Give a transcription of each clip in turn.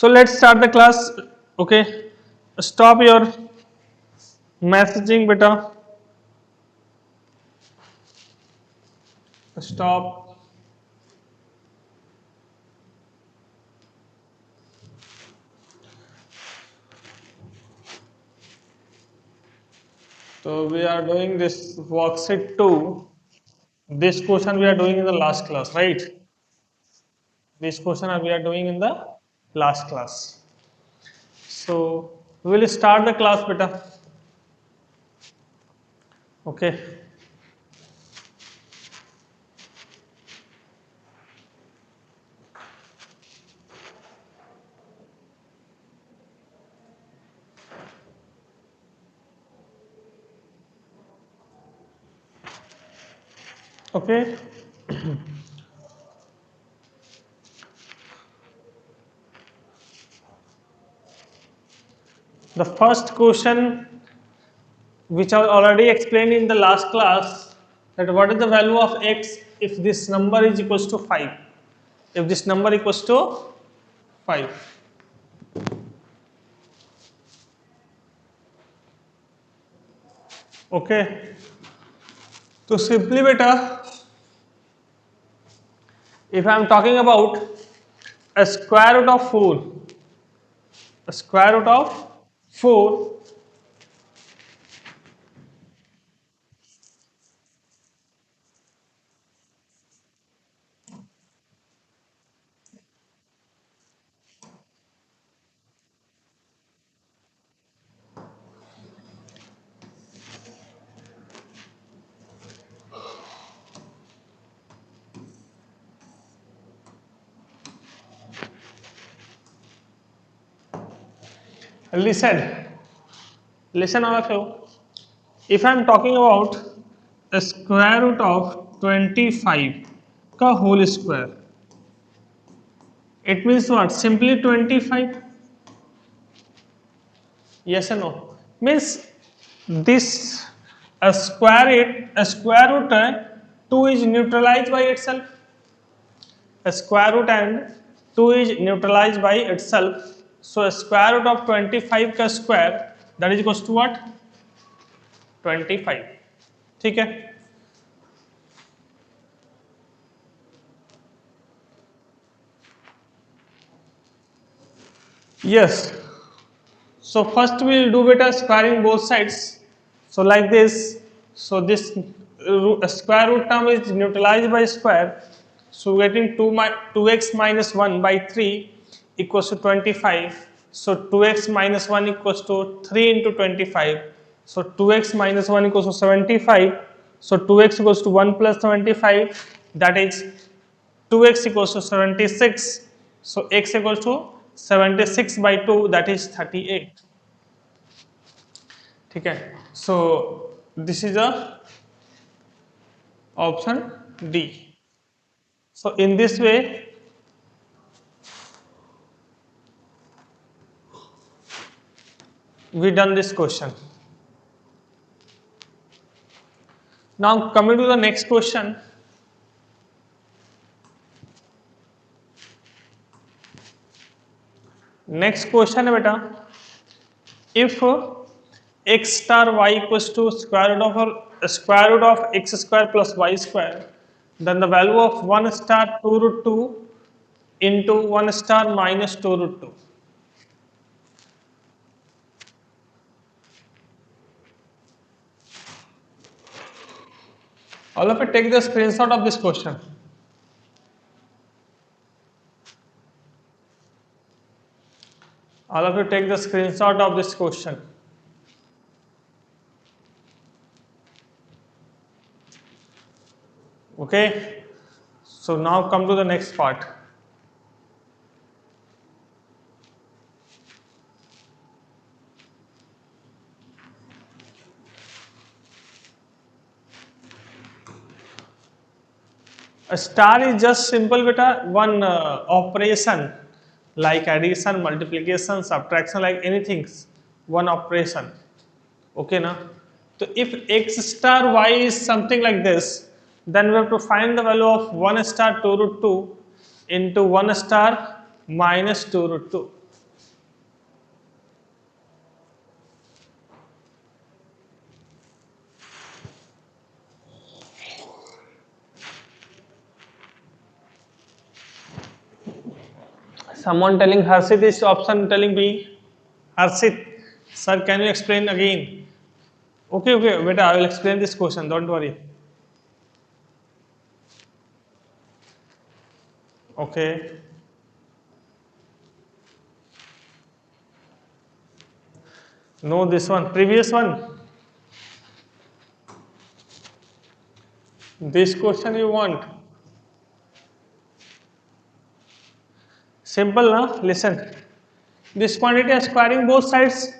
So let's start the class. Okay, stop your messaging beta. Stop. So we are doing this worksheet 2. This question we are doing in the last class, right? This question we are doing in the last class. So we will start the class beta. Okay. Okay. The first question, which I already explained in the last class, that what is the value of x if this number is equals to 5? If this number equals to 5. Okay. So simply beta, if I am talking about a square root of 4, a square root of 4, listen all of you. If I am talking about a square root of 25 ka whole square, it means what? Simply 25. Yes or no? Means this a square root 2 is neutralized by itself. A square root and 2 is neutralized by itself. So a square root of 25 का square, that is equals to what? 25. ठीक है? Yes. So first we will do beta squaring both sides. So like this. So this square root term is neutralized by square. So getting 2x minus 1 by 3 equals to 25. So 2x minus 1 equals to 3 into 25. So 2x minus 1 equals to 75. So 2x equals to 1 plus 75. That is 2x equals to 76. So x equals to 76 by 2, that is 38. ठीक है. So this is a option D. So in this way we done this question. Now coming to the next question. Next question है बेटा, if x star y equals to square root of x square plus y square, then the value of 1 star 2 root 2 into 1 star minus 2 root 2. All of you take the screenshot of this question. All of you take the screenshot of this question. Okay. So now come to the next part. A star is just simple beta one operation like addition, multiplication, subtraction, like anything, one operation. Okay na? So if x star y is something like this, then we have to find the value of 1 star 2 root 2 into 1 star minus 2 root 2. Someone telling Harshit is option telling B. Harshit, sir, can you explain again? Okay, okay, beta, I will explain this question. Don't worry. Okay. No, this one. Previous one. This question you want. Simple, na? Listen. This quantity is squaring both sides.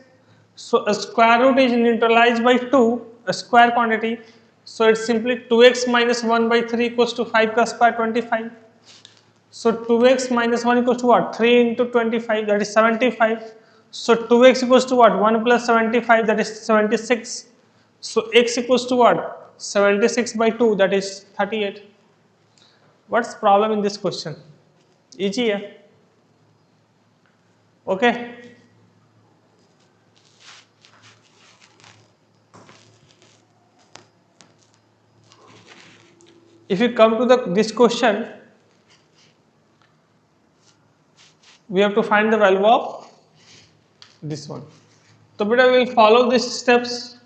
So a square root is neutralized by 2, a square quantity. So it's simply 2x minus 1 by 3 equals to 5 ka square 25. So 2x minus 1 equals to what? 3 into 25, that is 75. So 2x equals to what? 1 plus 75, that is 76. So x equals to what? 76 by 2, that is 38. What's problem in this question? Easy, yeah? Okay. If you come to this question, we have to find the value of this one. So beta we will follow these steps.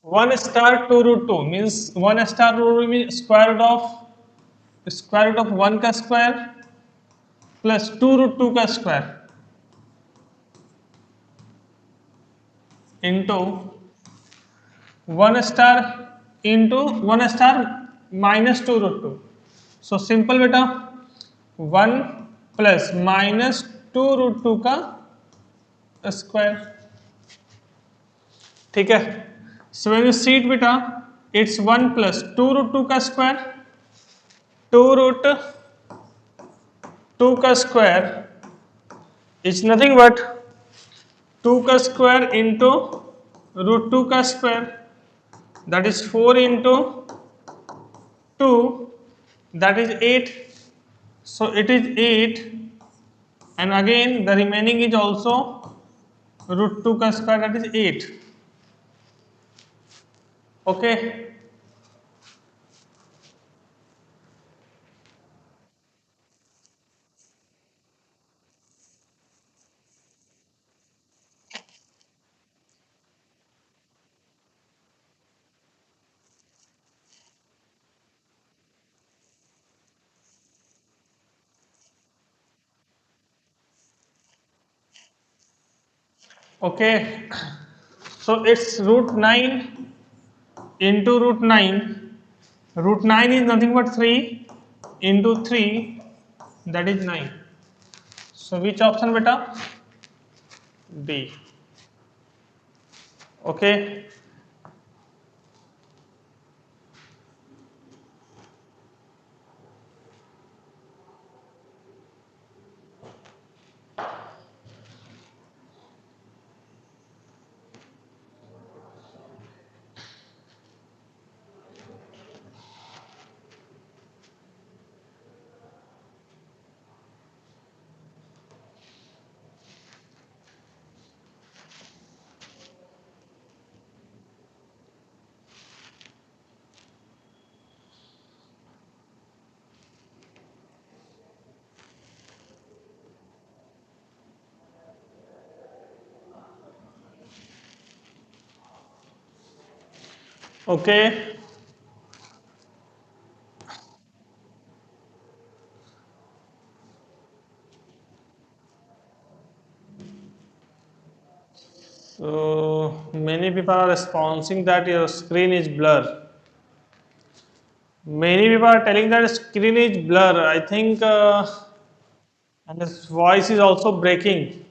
1 star 2 root 2 means 1 star root means square root of 1 ka square plus 2 root 2 ka square into 1 star into 1 star minus 2 root 2. So simple beta 1 plus minus 2 root 2 का square. ठीक है. So when you see it beta, it's 1 plus 2 root 2 का square, 2 root 2 का square is nothing but 2 का square into root 2 का square, that is 4 into 2, that is 8. So it is 8, and again the remaining is also root 2 का square, that is 8. Okay. Okay. So it's root 9 into root 9. Root 9 is nothing but 3 into 3, that is 9. So which option beta? D. Okay. Okay. So many people are responding that your screen is blur. Many people are telling that screen is blur. I think, and his voice is also breaking.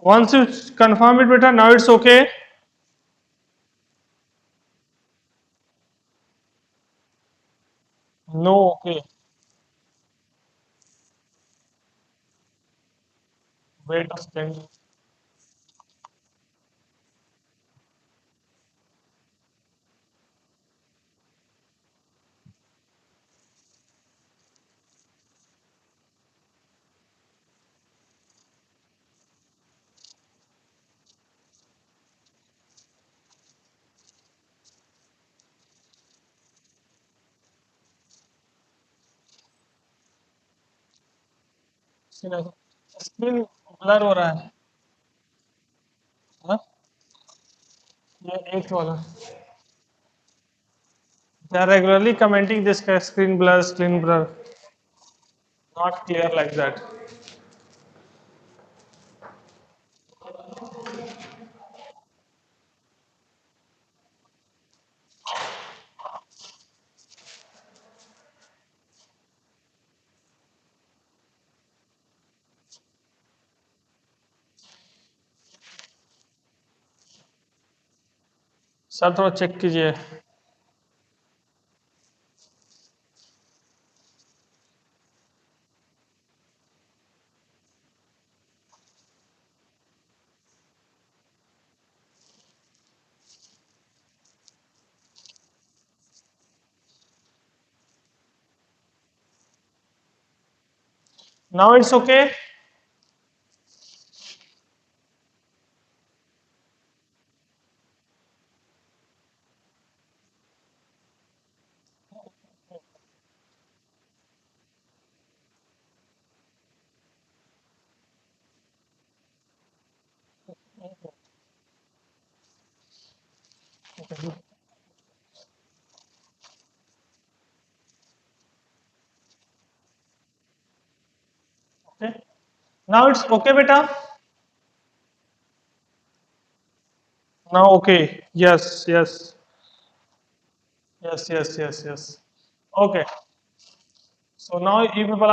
Once you confirm it, beta, now it's okay. No, okay. Wait a second. Screen blur हो रहा है। हाँ? ये एक वाला। They are regularly commenting this screen blur, screen blur. Not clear like that. Sir थोड़ा check कीजिए। Now it's okay. Okay. Now it's okay, beta. Now okay. Yes, yes, yes, yes, yes, yes. Okay. So now you people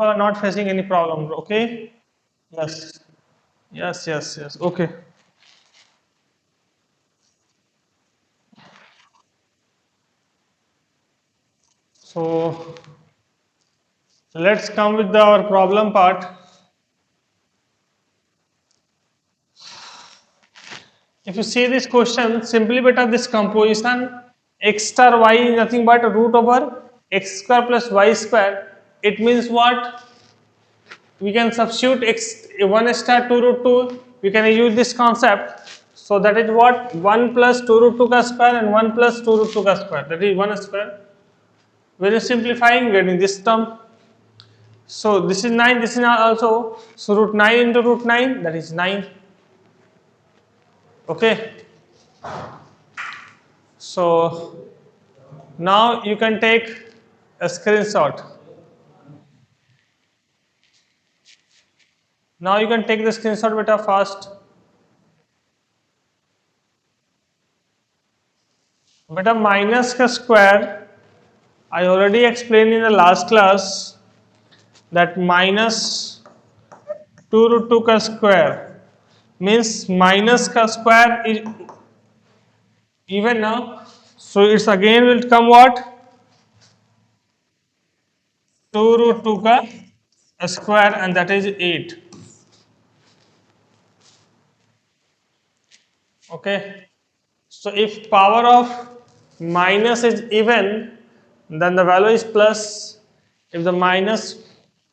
are not facing any problem. Okay. Yes. Yes, yes, yes. Okay. So let's come with our problem part. If you see this question, simply beta this composition x star y is nothing but root over x square plus y square. It means what? We can substitute x 1 star 2 root 2. We can use this concept. So that is what 1 plus 2 root 2 ka square and 1 plus 2 root 2 ka square. That is 1 square. When you simplifying, getting this term. So this is 9. This is also so root 9 into root 9. That is 9. Okay. So now you can take a screenshot. Now you can take the screenshot beta fast. Beta minus ka square, I already explained in the last class that minus 2 root 2 ka square means minus ka square is even now. So it's again will come what? 2 root 2 ka square and that is 8. Okay. So if power of minus is even, then the value is plus. If the minus,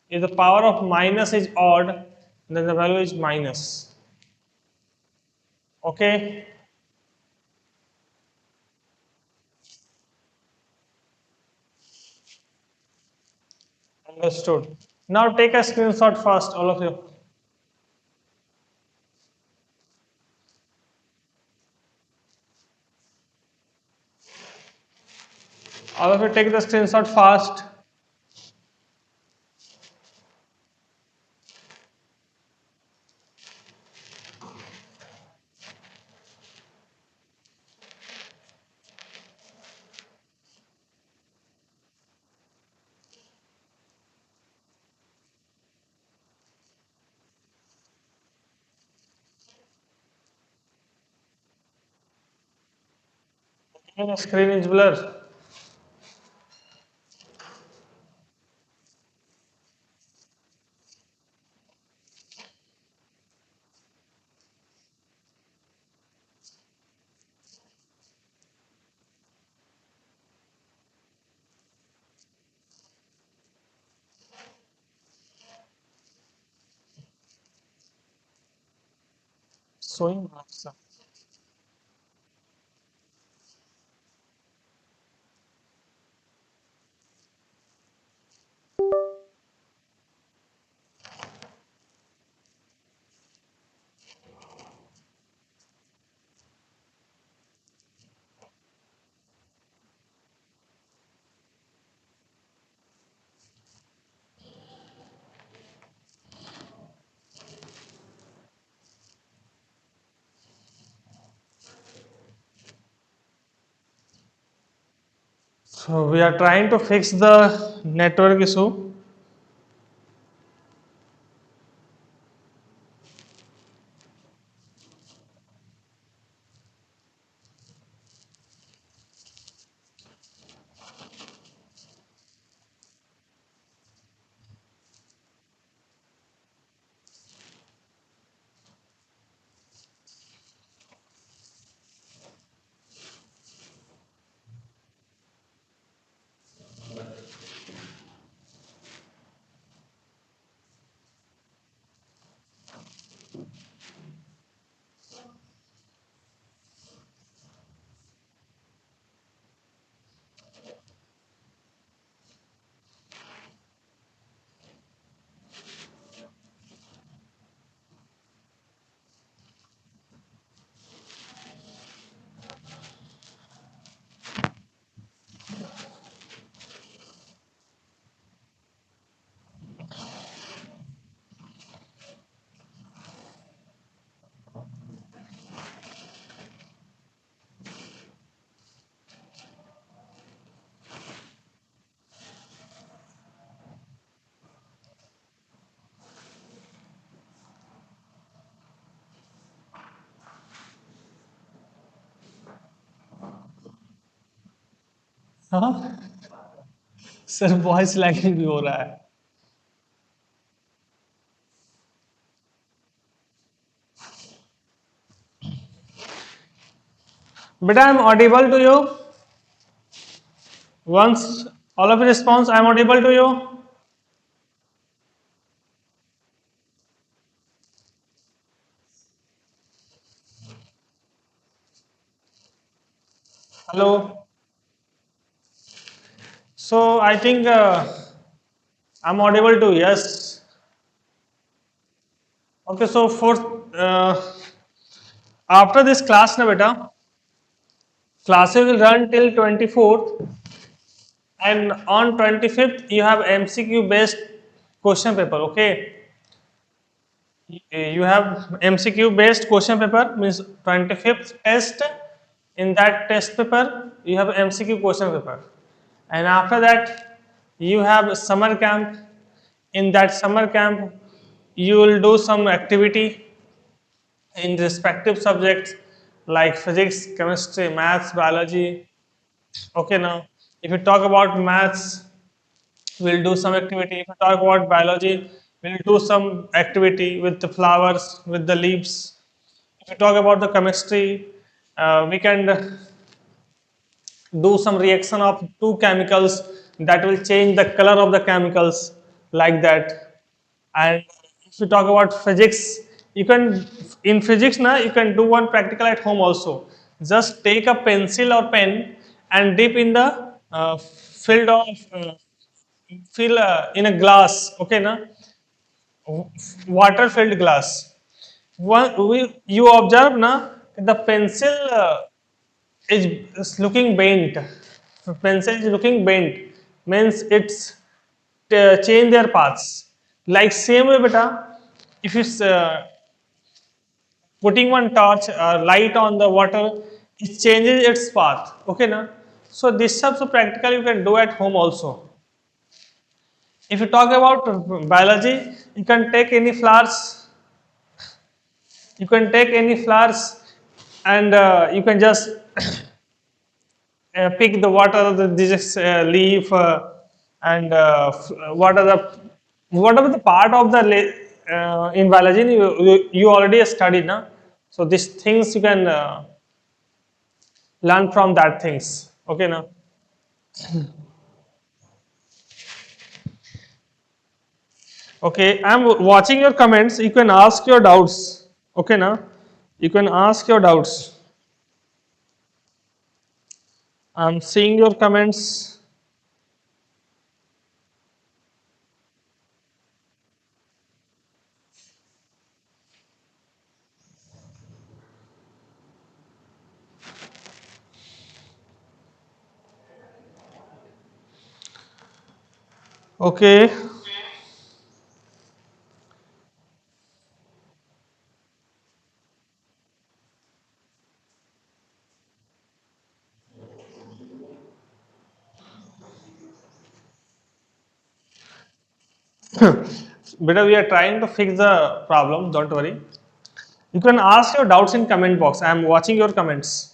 if the power of minus is odd, then the value is minus. Okay, understood. Now take a screenshot first, all of you. All of you take the screenshot fast. The screen is blurred. Showing marks. So we are trying to fix the network issue. हाँ sir voice lagging भी हो रहा है बेटा I am audible to you once all of response I am audible to you hello so I think I am audible to yes okay so for after this class ना बेटा classes will run till 24th and on 25th you have MCQ based question paper okay you have MCQ based question paper means 25th test in that test paper you have MCQ question paper and after that you have summer camp in that summer camp you will do some activity in respective subjects like physics chemistry maths biology okay now if you talk about maths we'll do some activity. If we talk about biology, we'll do some activity with the flowers, with the leaves. If we talk about the chemistry, we can do some reaction of two chemicals that will change the color of the chemicals like that. And if you talk about physics, you can in physics now you can do one practical at home also. Just take a pencil or pen and dip in the field of fill in a glass okay na water filled glass you observe na the pencil is looking bent pencil is looking bent means it's change their paths like same way beta if it's putting one torch light on the water it changes its path okay na so this types of practical you can do at home also. If you talk about biology, you can take any flowers and you can just pick the what are the this leaf and whatever the part of the in biology you already studied na so these things you can learn from that things okay now okay I'm watching your comments you can ask your doubts okay now you can ask your doubts. I'm seeing your comments. Okay. Beta, we are trying to fix the problem. Don't worry. You can ask your doubts in comment box. I am watching your comments.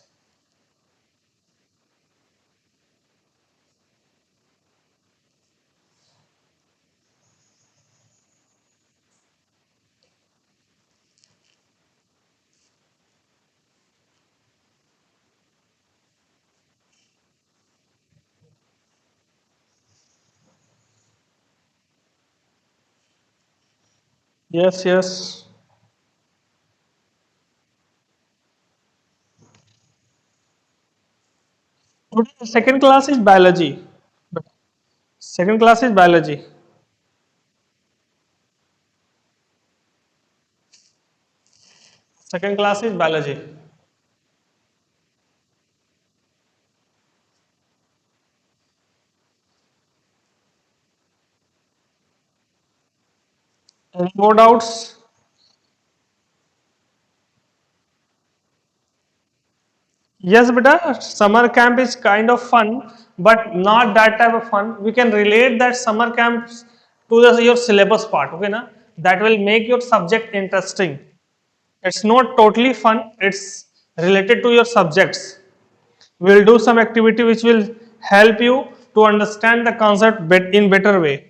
Yes, yes. Today, the second class is biology. Second class is biology. Second class is biology. Any more doubts? Yes, beta. Summer camp is kind of fun, but not that type of fun. We can relate that summer camps to your syllabus part. Okay, na? That will make your subject interesting. It's not totally fun. It's related to your subjects. We'll do some activity which will help you to understand the concept in better way.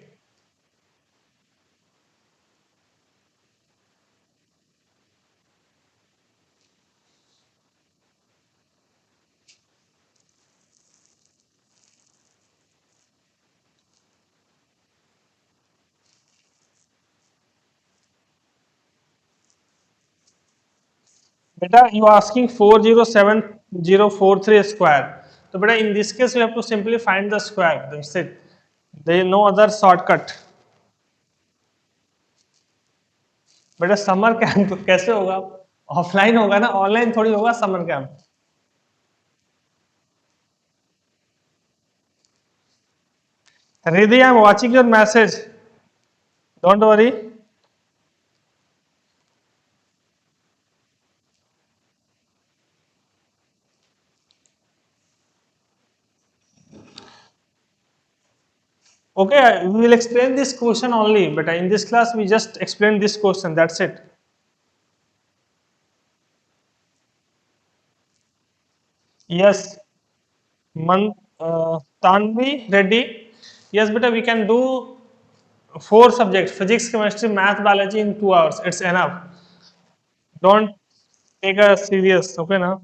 Beta, you are asking 407,043 square. So beta, in this case, you have to simply find the square. That's it. There is no other shortcut. बेटा summer camp कैसे होगा? Offline होगा ना, online थोड़ी होगा summer camp. Riddhi, I'm watching your message. Don't worry. Okay, we will explain this question only, but in this class we just explain this question. That's it. Yes, Tanvi Reddy. Yes, but we can do four subjects: physics, chemistry, math, biology in 2 hours. It's enough. Don't take a serious. Okay, now.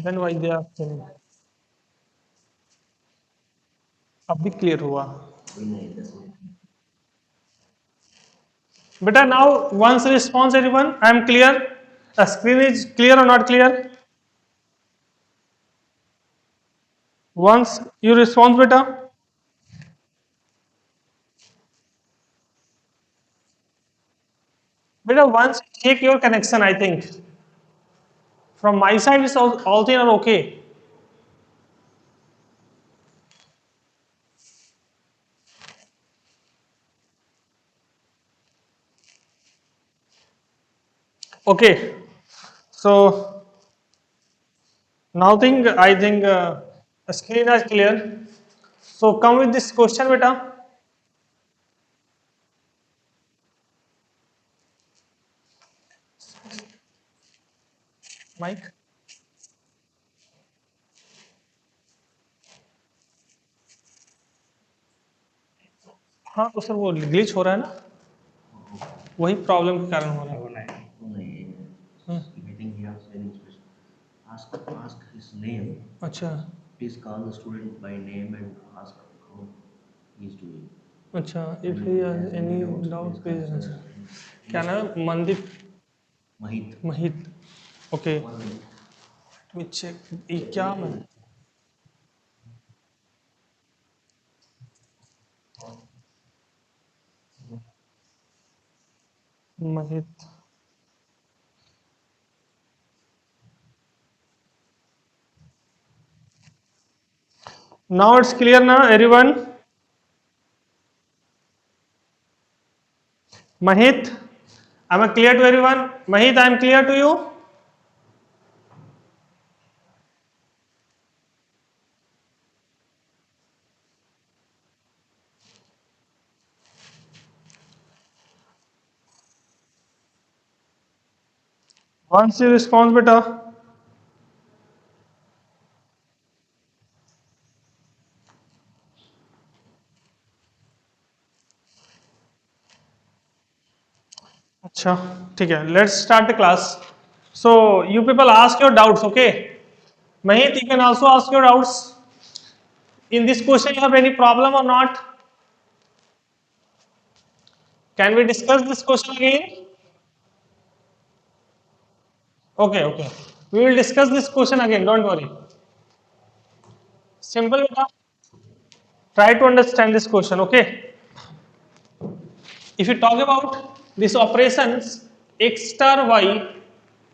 Then why they are telling? अब भी clear हुआ. Beta, now once response everyone, I am clear. The screen is clear or not clear? Once you respond, beta. Beta, once check your connection, I think. From my side, it's all things are okay. Okay. So now I think the screen is clear. So come with this question, beta. Mike. हाँ तो sir वो glitch हो रहा है ना, वही problem के कारण हो रहा है. हाँ. Meeting he has any question. Ask his name. अच्छा. Please call the student by name and ask how he is doing. अच्छा. If And he he has has any any doubts, doubt, please please answer answer. in क्या नाम है? Mandeep Mahit. Mahit. Okay, 1 minute. Check ये क्या मैं महित. Now it's clear now, everyone. Mahit, am I clear to everyone? Mahit, I am clear to you. Once you respond, beta. अच्छा, ठीक है. Let's start the class. So you people ask your doubts, okay? Mahit, you can also ask your doubts. In this question, you have any problem or not? Can we discuss this question again? Okay, okay. We will discuss this question again. Don't worry. Simple, beta. Try to understand this question, okay? If you talk about this operations, x star y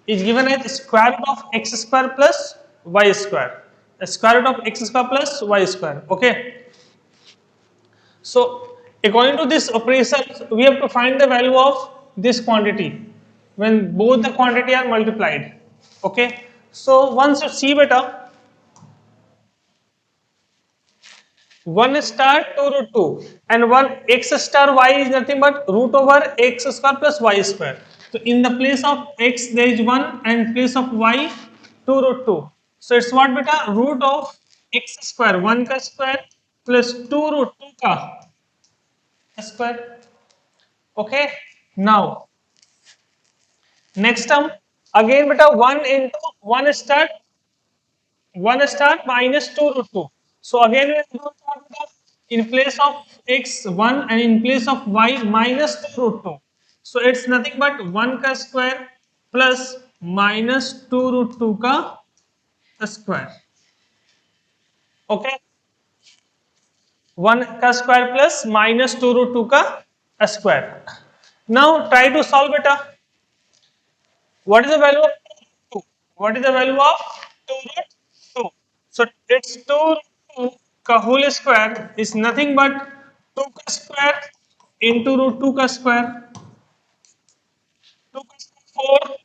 is given as square root of x square plus y square. A square root of x square plus y square. Okay. So according to this operation, we have to find the value of this quantity when both the quantity are multiplied. Okay. So once you see beta, 1 star 2 root 2 and 1 x star y is nothing but root over x square plus y square. So in the place of x there is 1 and place of y 2 root 2. So it's what beta? Root of x square 1 ka square plus 2 root 2 ka square. Okay. Now next term again beta 1 into 1 star 1 star minus 2 root 2. So again we will do in place of x 1 and in place of y minus 2 root 2. So it's nothing but 1 ka square plus minus 2 root 2 ka square. Okay. 1 ka square plus minus 2 root 2 ka square. Now try to solve it. What is the value of 2? What is the value of 2 root 2? So it's 2 root 2 ka whole square is nothing but 2 ka square into root 2 ka square. 2 ka square 4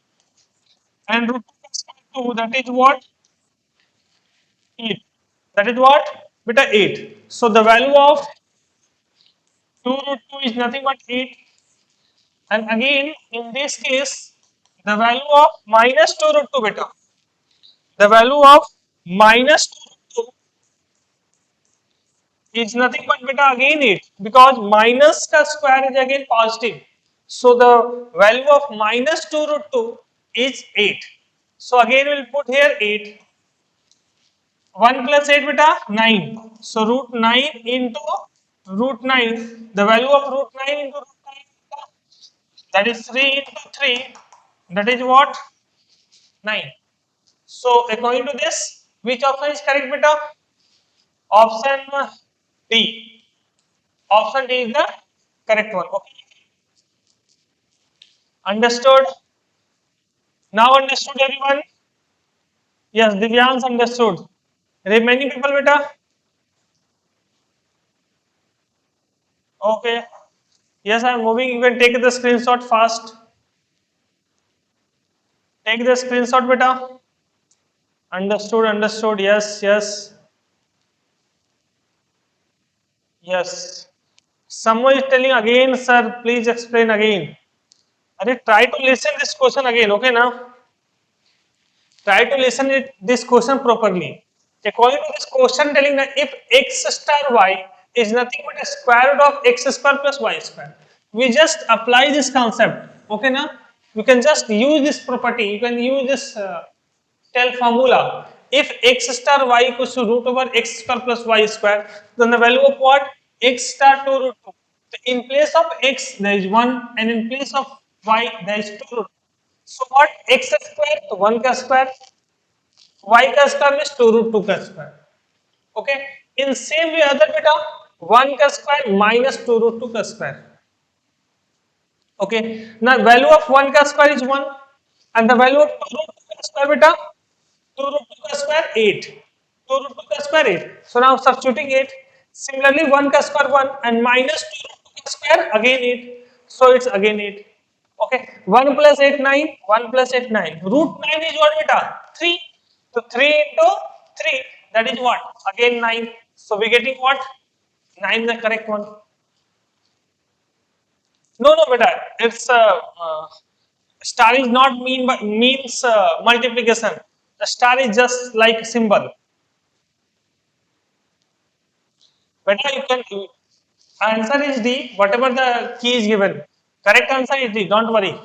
and root 2 ka square 2, that is what? 8. That is what? Beta 8. So the value of 2 root 2 is nothing but 8. And again in this case the value of minus 2 root 2 beta. The value of minus 2 root 2 is nothing but beta again 8 because minus ka square is again positive. So the value of minus 2 root 2 is 8. So again we will put here 8. 1 plus 8 beta 9. So root 9 into root 9. The value of root 9 into root 9 beta, that is 3 into 3. That is what? 9. So according to this, which option is correct beta? Option D. Option D is the correct one. Okay. Understood? Now understood everyone? Yes, Divyans understood. Remaining people beta? Okay. Yes, I am moving. You can take the screenshot fast. Take the screenshot beta. Understood, understood. Yes, yes, yes. Someone is telling again, sir, please explain again. Are try to listen this question again, okay now? Try to listen it, this question properly. According to this question telling that if x star y is nothing but a square root of x square plus y square, we just apply this concept. Okay now? You can just use this property. You can use this tell formula. If x star y equals to root over x square plus y square, then the value of what? X star 2 root 2. So in place of x there is 1 and in place of y there is 2 root. So what x square to 1 ka square, y ka square means 2 root 2 ka square. Okay. In same way other beta 1 ka square minus 2 root 2 ka square. Okay. Now value of 1 ka square is 1 and the value of 2 root 2 ka square beta 2 root 2 ka square 8. 2 root 2 ka square 8. So now substituting 8. Similarly 1 ka square 1 and minus 2 root 2 ka square again 8. So it's again 8. Okay. 1 plus 8 9. 1 plus 8 9. Root 9 is what beta? 3. So 3 into 3 that is what? Again 9. So we getting what? 9 the correct one. No, no, beta. It's star is not mean but means multiplication. The star is just like symbol. Beta, you can answer is D. Whatever the key is given, correct answer is D. Don't worry.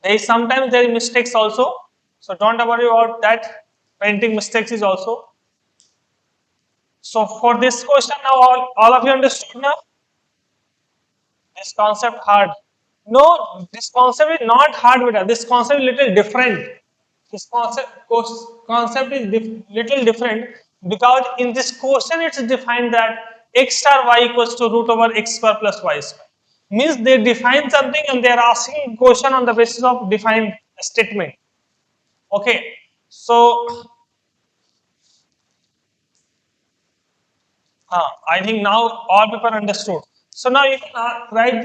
There is sometimes there is mistakes also, so don't worry about that. Printing mistakes is also. So for this question now, all of you understood now. This concept hard. No, this concept is not hard, beta. This concept is little different. This concept is little different because in this question it's defined that x star y equals to root over x square plus y square. Means they define something and they are asking question on the basis of defined statement. Okay, so I think now all people understood. So now you can write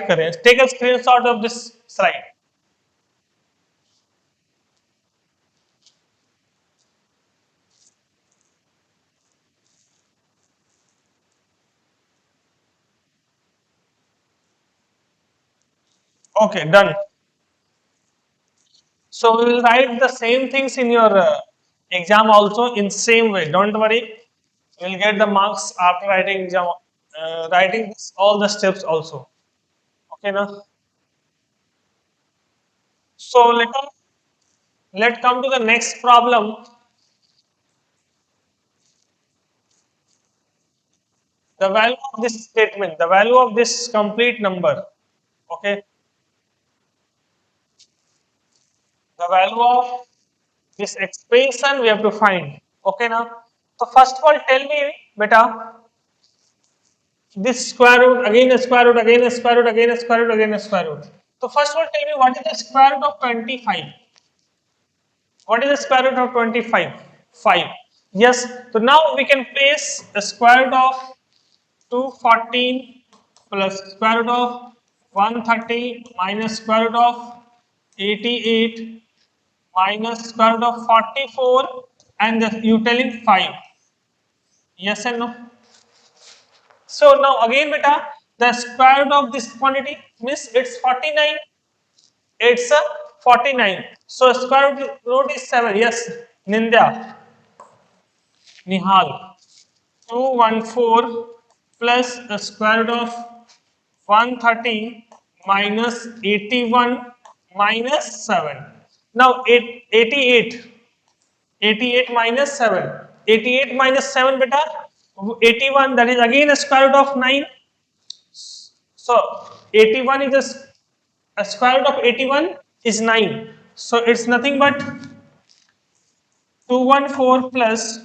correct. Take a screenshot of this slide. Okay, done. So we will write the same things in your exam also in same way. Don't worry, you will get the marks after writing exam, writing all the steps also. Okay, now. So let come to the next problem. The value of this statement, the value of this complete number. Okay, the value of this expression we have to find. Okay, now. So first of all, tell me, beta, this square root, again a square root, again a square root, again a square root, again a square root. So first of all, tell me what is the square root of 25? What is the square root of 25? 5. Yes. So now we can place the square root of 214 plus square root of 130 minus square root of 88 minus square root of 44 and you telling 5. Yes and no? So now again beta, the square root of this quantity means it's 49. It's a 49. So square root is 7. Yes, Nindya, Nihal. 214 plus the square root of 130 minus 81 minus 7. Now 88. 88 minus 7. 88 minus 7 beta. 81 that is again a square root of 9. So 81 is a square root of 81 is 9. So it's nothing but 214 plus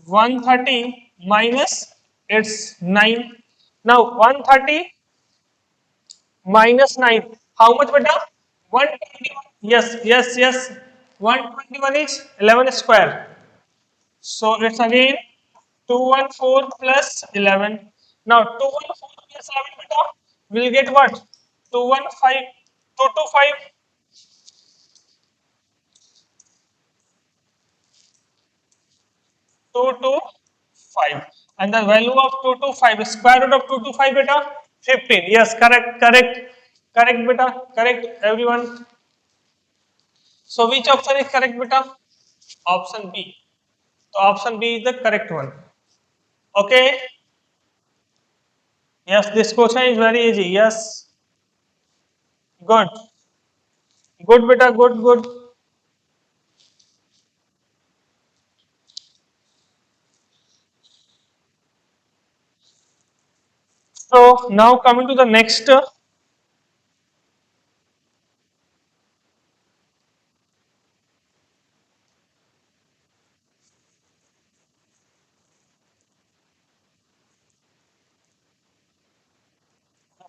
130 minus it's 9. Now 130 minus 9. How much beta? 121. Yes, yes, yes. 121 is 11 square. So it's again 214 plus 11. Now 214 plus 11 beta will get what? 215, 225, 225. And the value of 225, square root of 225 beta? 15. Yes, correct, correct, correct beta, correct everyone. So which option is correct beta? Option B. So option B is the correct one. Okay. Yes, this question is very easy. Yes. Good. Good beta, good, good. now coming to the next,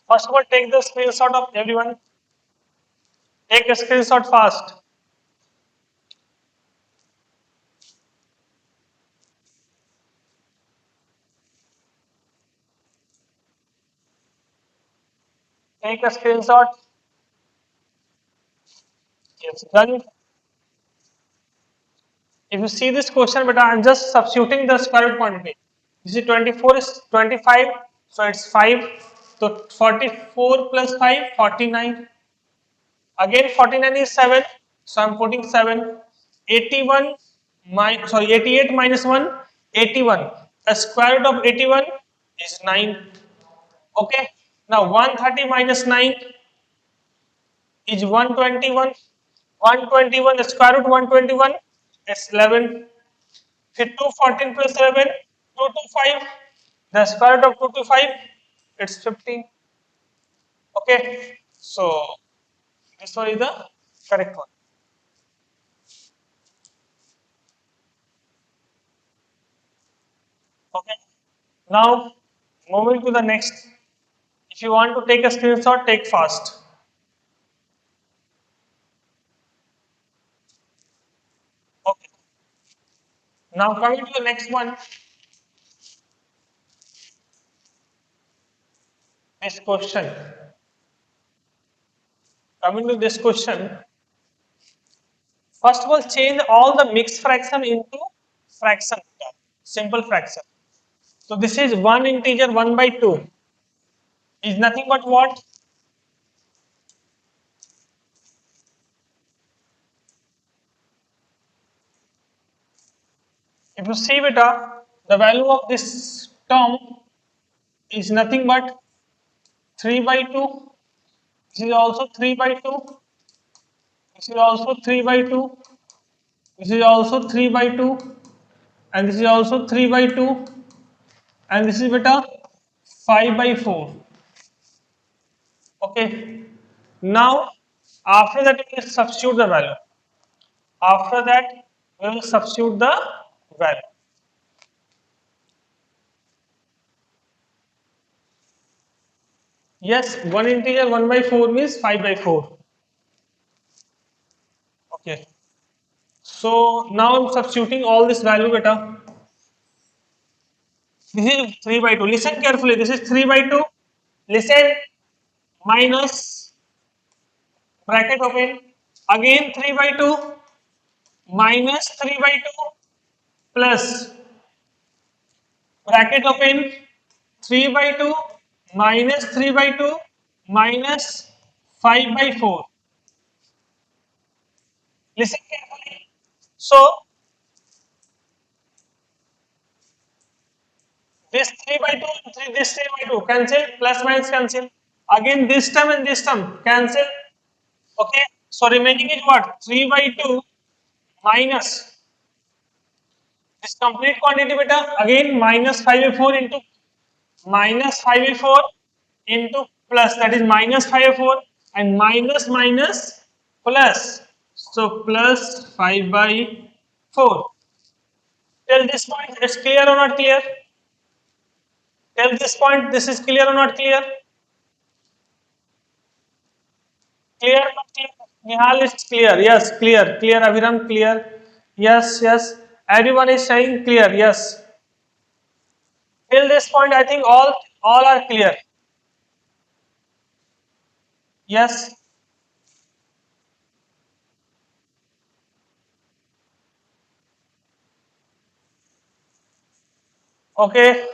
first of all, take the screenshot of everyone. Take a screenshot fast. Take a screenshot. Yes, done. If you see this question, but I'm just substituting the square root quantity. You see 24 is 25, so it's 5. So 44 plus 5, 49. Again 49 is 7, so I'm putting 7. 81 sorry 88 minus 1, 81. The square root of 81 is 9. Okay. Now 130 minus 9 is 121. 121, the square root 121 is 11. 214 plus 11, 225. The square root of 225, it's 15. Okay, so this one is the correct one. Okay, now moving to the next. If you want to take a screenshot, take fast. Okay, now coming to the next one, this question. Coming to this question, first of all, change all the mixed fraction into fraction, simple fraction. So this is 1 integer 1 by 2 is nothing but what? If you see beta, the value of this term is nothing but 3 by 2. This is also 3 by 2. This is also 3 by 2. This is also 3 by 2. And this is also 3 by 2. And this is beta 5 by 4. Okay. Now, after that, we will substitute the value. After that, we will substitute the value. Yes, one integer 1 by 4 means 5 by 4. Okay. So now I'm substituting all this value beta. This is 3 by 2. Listen carefully. This is 3 by 2. Listen. Minus bracket open. Again 3 by 2. Minus 3 by 2. Plus bracket open. 3 by 2. Minus 3 by 2. Minus 5 by 4. Listen carefully. So this 3 by 2 and this 3 by 2 cancel, plus minus cancel. Again this term and this term cancel. Okay. So remaining is what? 3 by 2 minus this complete quantity beta again minus 5 by 4 into minus 5 by 4 into plus, that is minus 5 by 4 and minus minus plus. So plus 5 by 4. Till this point it's clear or not clear? Till this point this is clear or not clear? Clear or not clear? Nihal is clear. Yes, clear. Clear. Aviram, clear. Yes, yes. Everyone is saying clear. Yes. Till this point, I think all are clear. Yes. Okay.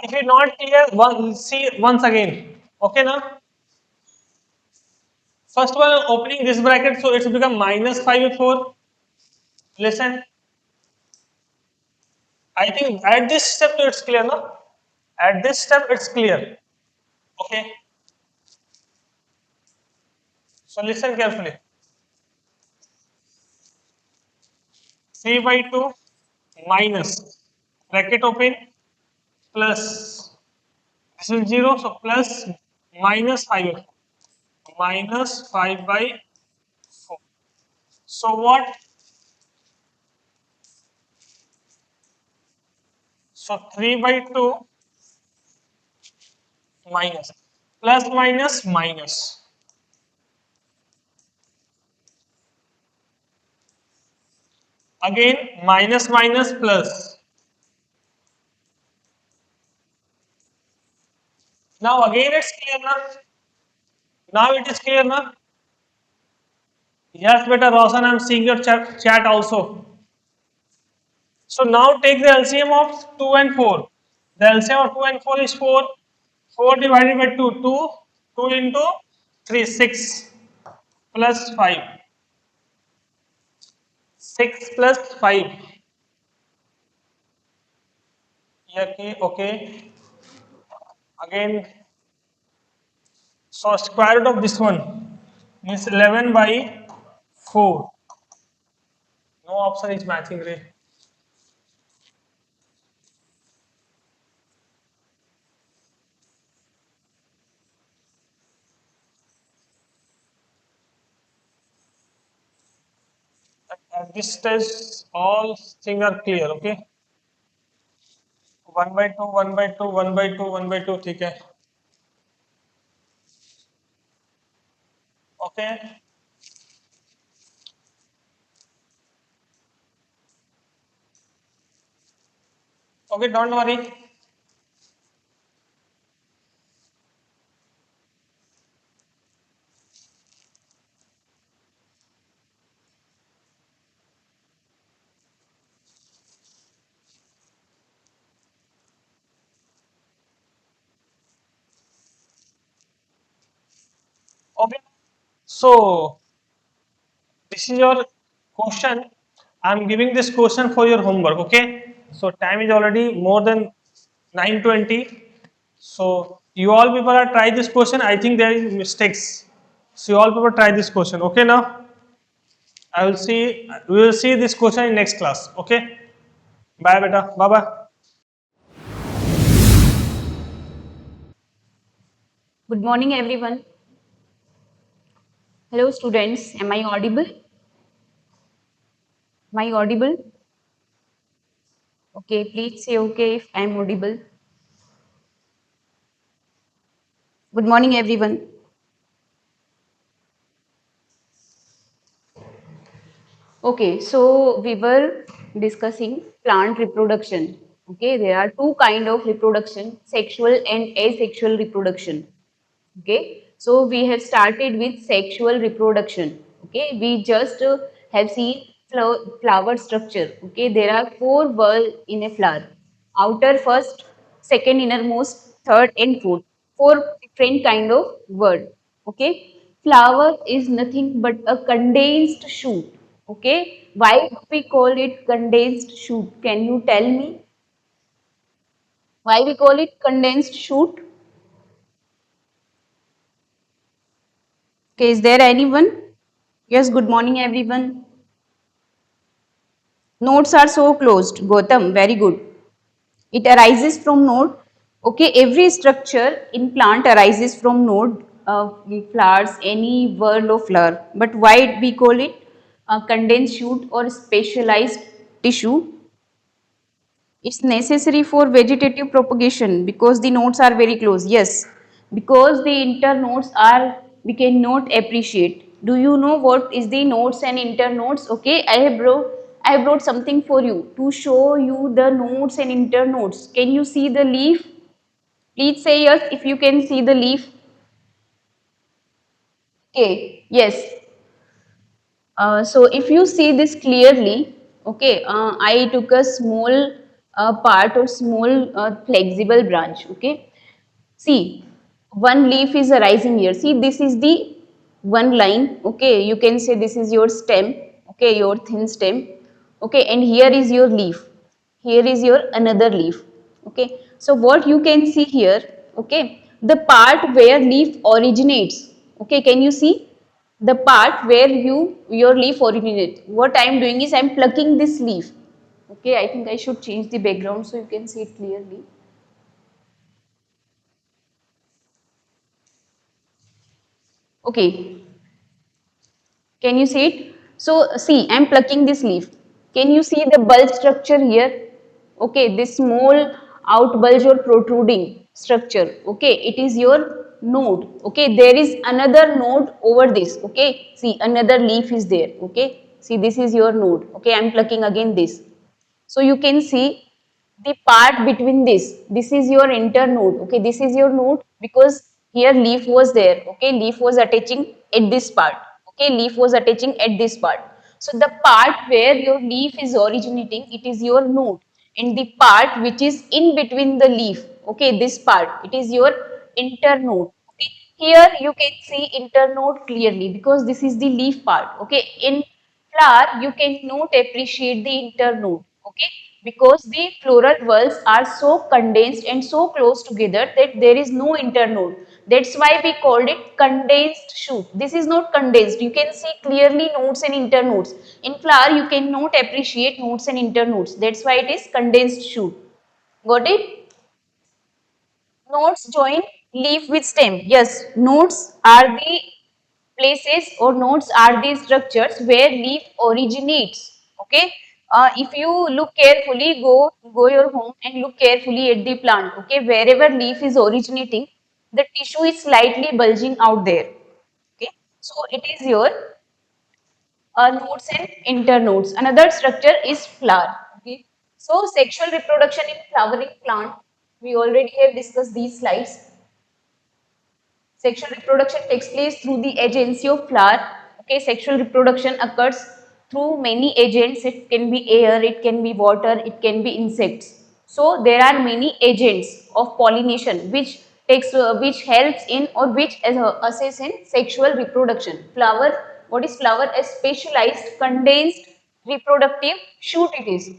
If it's not clear, see once again. Okay, now. First of all, opening this bracket, so it will become minus 5 by 4. Listen. I think at this step, it's clear, no? At this step, it's clear. Okay. So listen carefully. 3 by 2 minus bracket open plus This is 0, so plus minus 5 minus 5 by 4. So what? So 3 by 2 minus plus minus minus. Again minus minus plus. Now again it's clear now. Now it is clear now. Yes, beta Roshan, I'm seeing your chat also. So now take the LCM of 2 and 4. The LCM of 2 and 4 is 4. 4 divided by 2, 2. 2 into 3, 6 plus 5. 6 plus 5. Yeah, okay, okay. Again, so square root of this one means 11 by 4. No option is matching, Ray. At this stage, all things are clear, okay? 1 by 2, 1 by 2, 1 by 2, 1 by 2, ठीक है. Okay, okay, don't worry. Okay, so this is your question. I'm giving this question for your homework, okay? So time is already more than 9:20. So you all people are try this question. I think there is mistakes. So you all people try this question, okay? Now I will see. We will see this question in next class, okay? Bye, beta. Bye, bye. Good morning, everyone. Hello, students. Am I audible? Am I audible? Okay, please say okay if I am audible. Good morning, everyone. Okay, so we were discussing plant reproduction. Okay, there are two kind of reproduction: sexual and asexual reproduction. Okay, so we have started with sexual reproduction. Okay, we just have seen flower structure. Okay, there are four whorls in a flower: outer, first, second, innermost, third and fourth. Four different kind of word. Okay, flower is nothing but a condensed shoot. Okay, why we call it condensed shoot? Can you tell me why we call it condensed shoot? Okay, is there anyone? Yes, good morning, everyone. Nodes are so closed. Gautam, very good. It arises from node. Okay, every structure in plant arises from node, flowers, any world of flower. But why we call it condensed shoot or specialized tissue? It's necessary for vegetative propagation because the nodes are very close. Yes, because the internodes are we cannot appreciate. Do you know what is the nodes and internodes? Okay, I have brought something for you to show you the nodes and internodes. Can you see the leaf? Please say yes if you can see the leaf. Okay, yes. So if you see this clearly, okay, I took a small part or small flexible branch, okay. See, one leaf is arising here. See, this is the one line, okay. You can say this is your stem, okay, your thin stem, okay, and here is your leaf. Here is your another leaf, okay. So what you can see here, okay, the part where leaf originates, okay, can you see? The part where your leaf originates. What I am doing is I am plucking this leaf. Okay, I think I should change the background so you can see it clearly. Okay, can you see it? So see, I'm plucking this leaf. Can you see the bulge structure here? Okay, this small out bulge or protruding structure. Okay, it is your node. Okay, there is another node over this. Okay, see another leaf is there. Okay, see this is your node. Okay, I'm plucking again this. So you can see the part between this is your internode. Okay, this is your node because here leaf was there. Okay, leaf was attaching at this part. Okay, leaf was attaching at this part. So the part where your leaf is originating, it is your node, and the part which is in between the leaf, okay, this part, it is your internode. Okay, here you can see internode clearly because this is the leaf part. Okay, in flower you cannot appreciate the internode. Okay, because the floral whorls are so condensed and so close together that there is no internode. That's why we called it condensed shoot. This is not condensed. You can see clearly nodes and internodes. In flower you cannot appreciate nodes and internodes. That's why it is condensed shoot. Got it? Nodes join leaf with stem. Yes, nodes are the places or nodes are the structures where leaf originates. Okay. If you look carefully, go your home and look carefully at the plant. Okay, wherever leaf is originating, the tissue is slightly bulging out there. Okay, so it is your nodes and internodes. Another structure is flower. Okay, so sexual reproduction in flowering plant. We already have discussed these slides. Sexual reproduction takes place through the agency of flower. Okay, sexual reproduction occurs through many agents. It can be air, it can be water, it can be insects. So there are many agents of pollination which helps in or which assess in sexual reproduction. Flower, what is flower? A specialized condensed reproductive shoot it is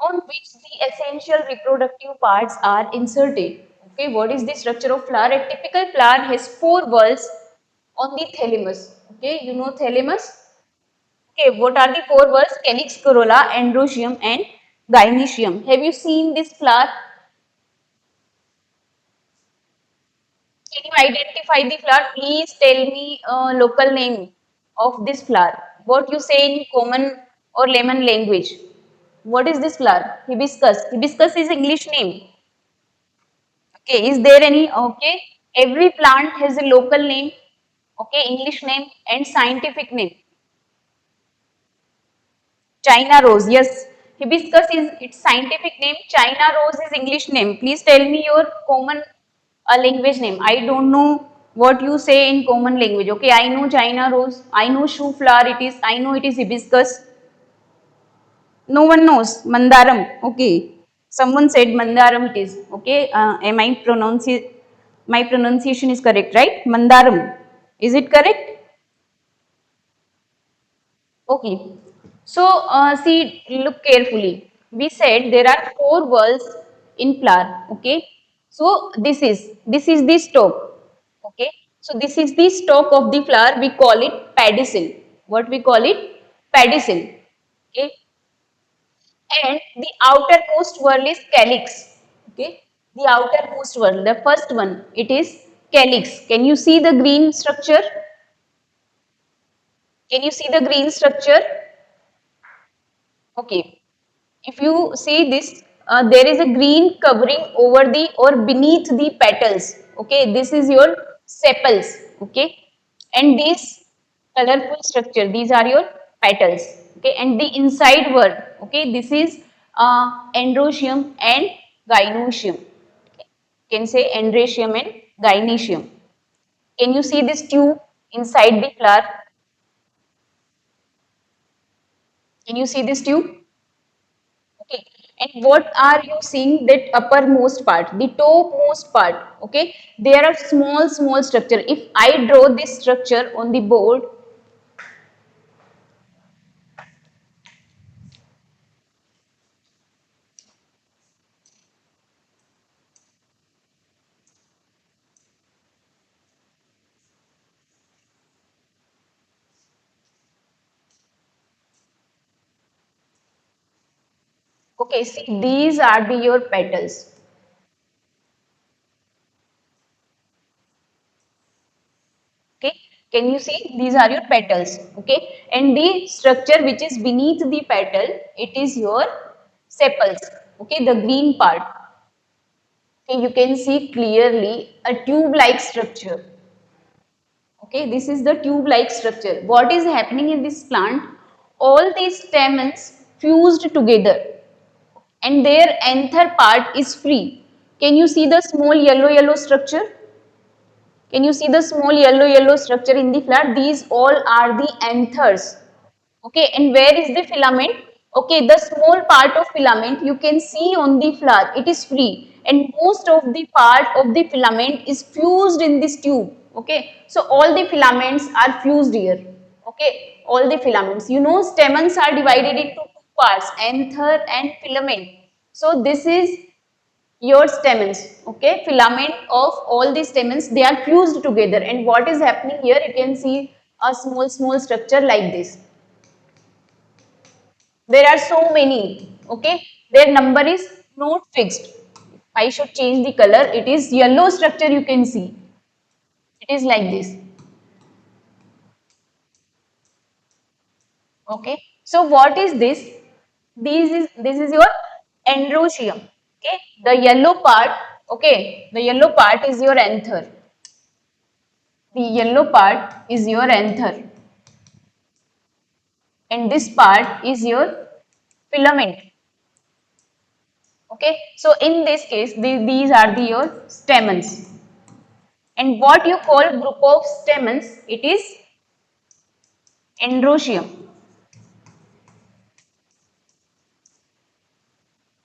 on which the essential reproductive parts are inserted. Okay, what is the structure of flower? A typical flower has four whorls on the thalamus. Okay, you know thalamus. Okay, what are the four whorls? Calyx, corolla, androecium, and gynoecium. Have you seen this flower? Can you identify the flower? Please tell me a local name of this flower. What you say in common or layman language? What is this flower? Hibiscus. Hibiscus is English name. Okay, is there any? Okay, every plant has a local name, okay, English name and scientific name. China rose, yes. Hibiscus is its scientific name. China rose is English name. Please tell me your common language name. I don't know what you say in common language. Okay, I know China rose. I know shoe flower. It is. I know it is hibiscus. No one knows. Mandaram. Okay. Someone said Mandaram it is. Okay. Am I pronouncing? My pronunciation is correct, right? Mandaram. Is it correct? Okay. So, see, look carefully. We said there are four whorls in flower. Okay. So, this is the stalk. Okay. So, this is the stalk of the flower. We call it pedicel. What we call it? Pedicel. Okay. And the outermost whorl is calyx. Okay, the outermost whorl, the first one, it is calyx. Can you see the green structure? Can you see the green structure? Okay, if you see this, there is a green covering over the or beneath the petals. Okay, this is your sepals. Okay, and this colorful structure, these are your petals. Okay, and the inside word, okay, this is androecium and gynoecium. Okay. Can say androecium and gynoecium. Can you see this tube inside the flower? Can you see this tube? Okay, and what are you seeing, that uppermost part, the topmost part? Okay, there are small structure. If I draw this structure on the board, okay, see, these are the your petals. Can you see? These are your petals, okay? And the structure which is beneath the petal, it is your sepals, okay? The green part. Okay, you can see clearly a tube-like structure. Okay, this is the tube-like structure. What is happening in this plant? All these stamens fused together and their anther part is free. Can you see the small yellow structure? Can you see the small yellow structure in the flower? These all are the anthers. Okay, and where is the filament? Okay, the small part of filament you can see on the flower. It is free and most of the part of the filament is fused in this tube. Okay, so all the filaments are fused here. Okay, all the filaments. You know, stamens are divided into two parts, anther and filament. So this is your stamens, okay, filament of all these stamens, they are fused together, and what is happening here, you can see a small structure like this. There are so many, okay, their number is not fixed. I should change the color, it is yellow structure, you can see it is like this. Okay, so what is this? This is your androecium. Okay, the yellow part, okay, the yellow part is your anther. The yellow part is your anther and this part is your filament. Okay, so in this case, these are your stamens. And what you call group of stamens, it is androecium.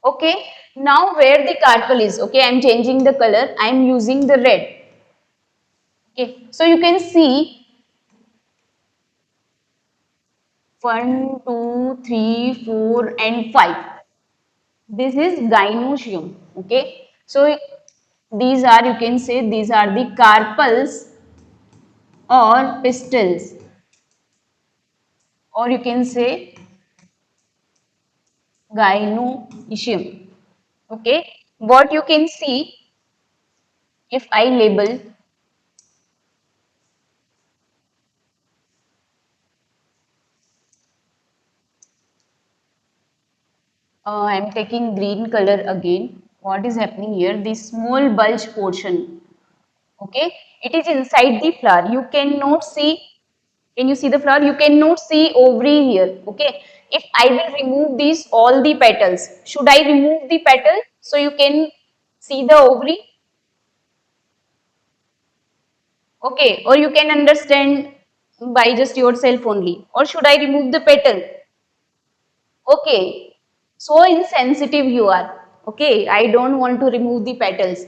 Okay, now where the carpel is, okay, I am changing the color, I am using the red. Okay, so you can see 1, 2, 3, 4 and 5. This is gynoecium, okay. So these are, you can say, these are the carpels or pistils, or you can say gynoecium, okay. What you can see, if I label, I am taking green color again. What is happening here? This small bulge portion, okay, it is inside the flower. You cannot see. Can you see the flower? You cannot see ovary here. Okay. If I will remove these all the petals, should I remove the petal so you can see the ovary? Okay. Or you can understand by just yourself only. Or should I remove the petal? Okay. So insensitive you are. Okay. I don't want to remove the petals.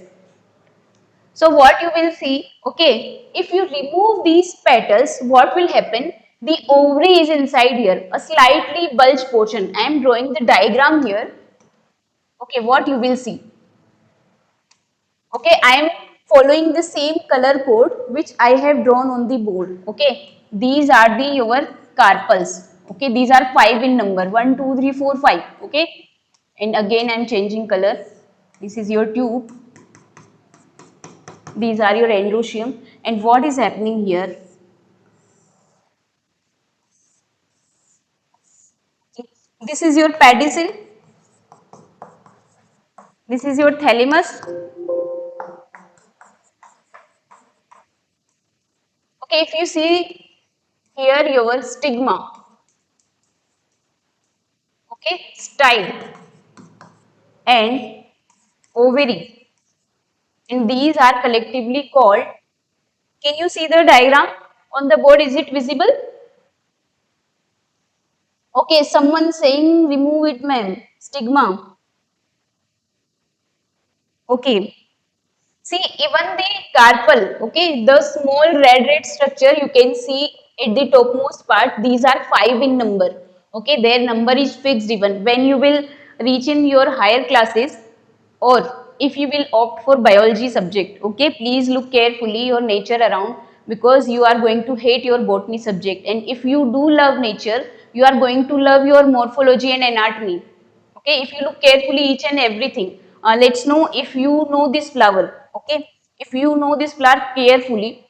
So what you will see, okay, if you remove these petals, what will happen? The ovary is inside here, a slightly bulged portion. I am drawing the diagram here. Okay, what you will see. Okay, I am following the same color code which I have drawn on the board. Okay, these are the your carpels. Okay, these are 5 in number, 1, 2, 3, 4, 5. Okay, and again I am changing color. This is your tube. These are your androecium, and what is happening here? This is your pedicel, this is your thalamus. Okay, if you see here your stigma, okay, style and ovary, and these are collectively called, can you see the diagram on the board, is it visible? Okay, someone saying remove it ma'am, stigma. Okay, see, even the carpel, okay, the small red structure you can see at the topmost part, these are 5 in number. Okay, their number is fixed even. When you will reach in your higher classes, or if you will opt for biology subject, okay, please look carefully your nature around, because you are going to hate your botany subject. And if you do love nature, you are going to love your morphology and anatomy. Okay, if you look carefully each and everything, let's know if you know this flower. Okay, if you know this flower carefully,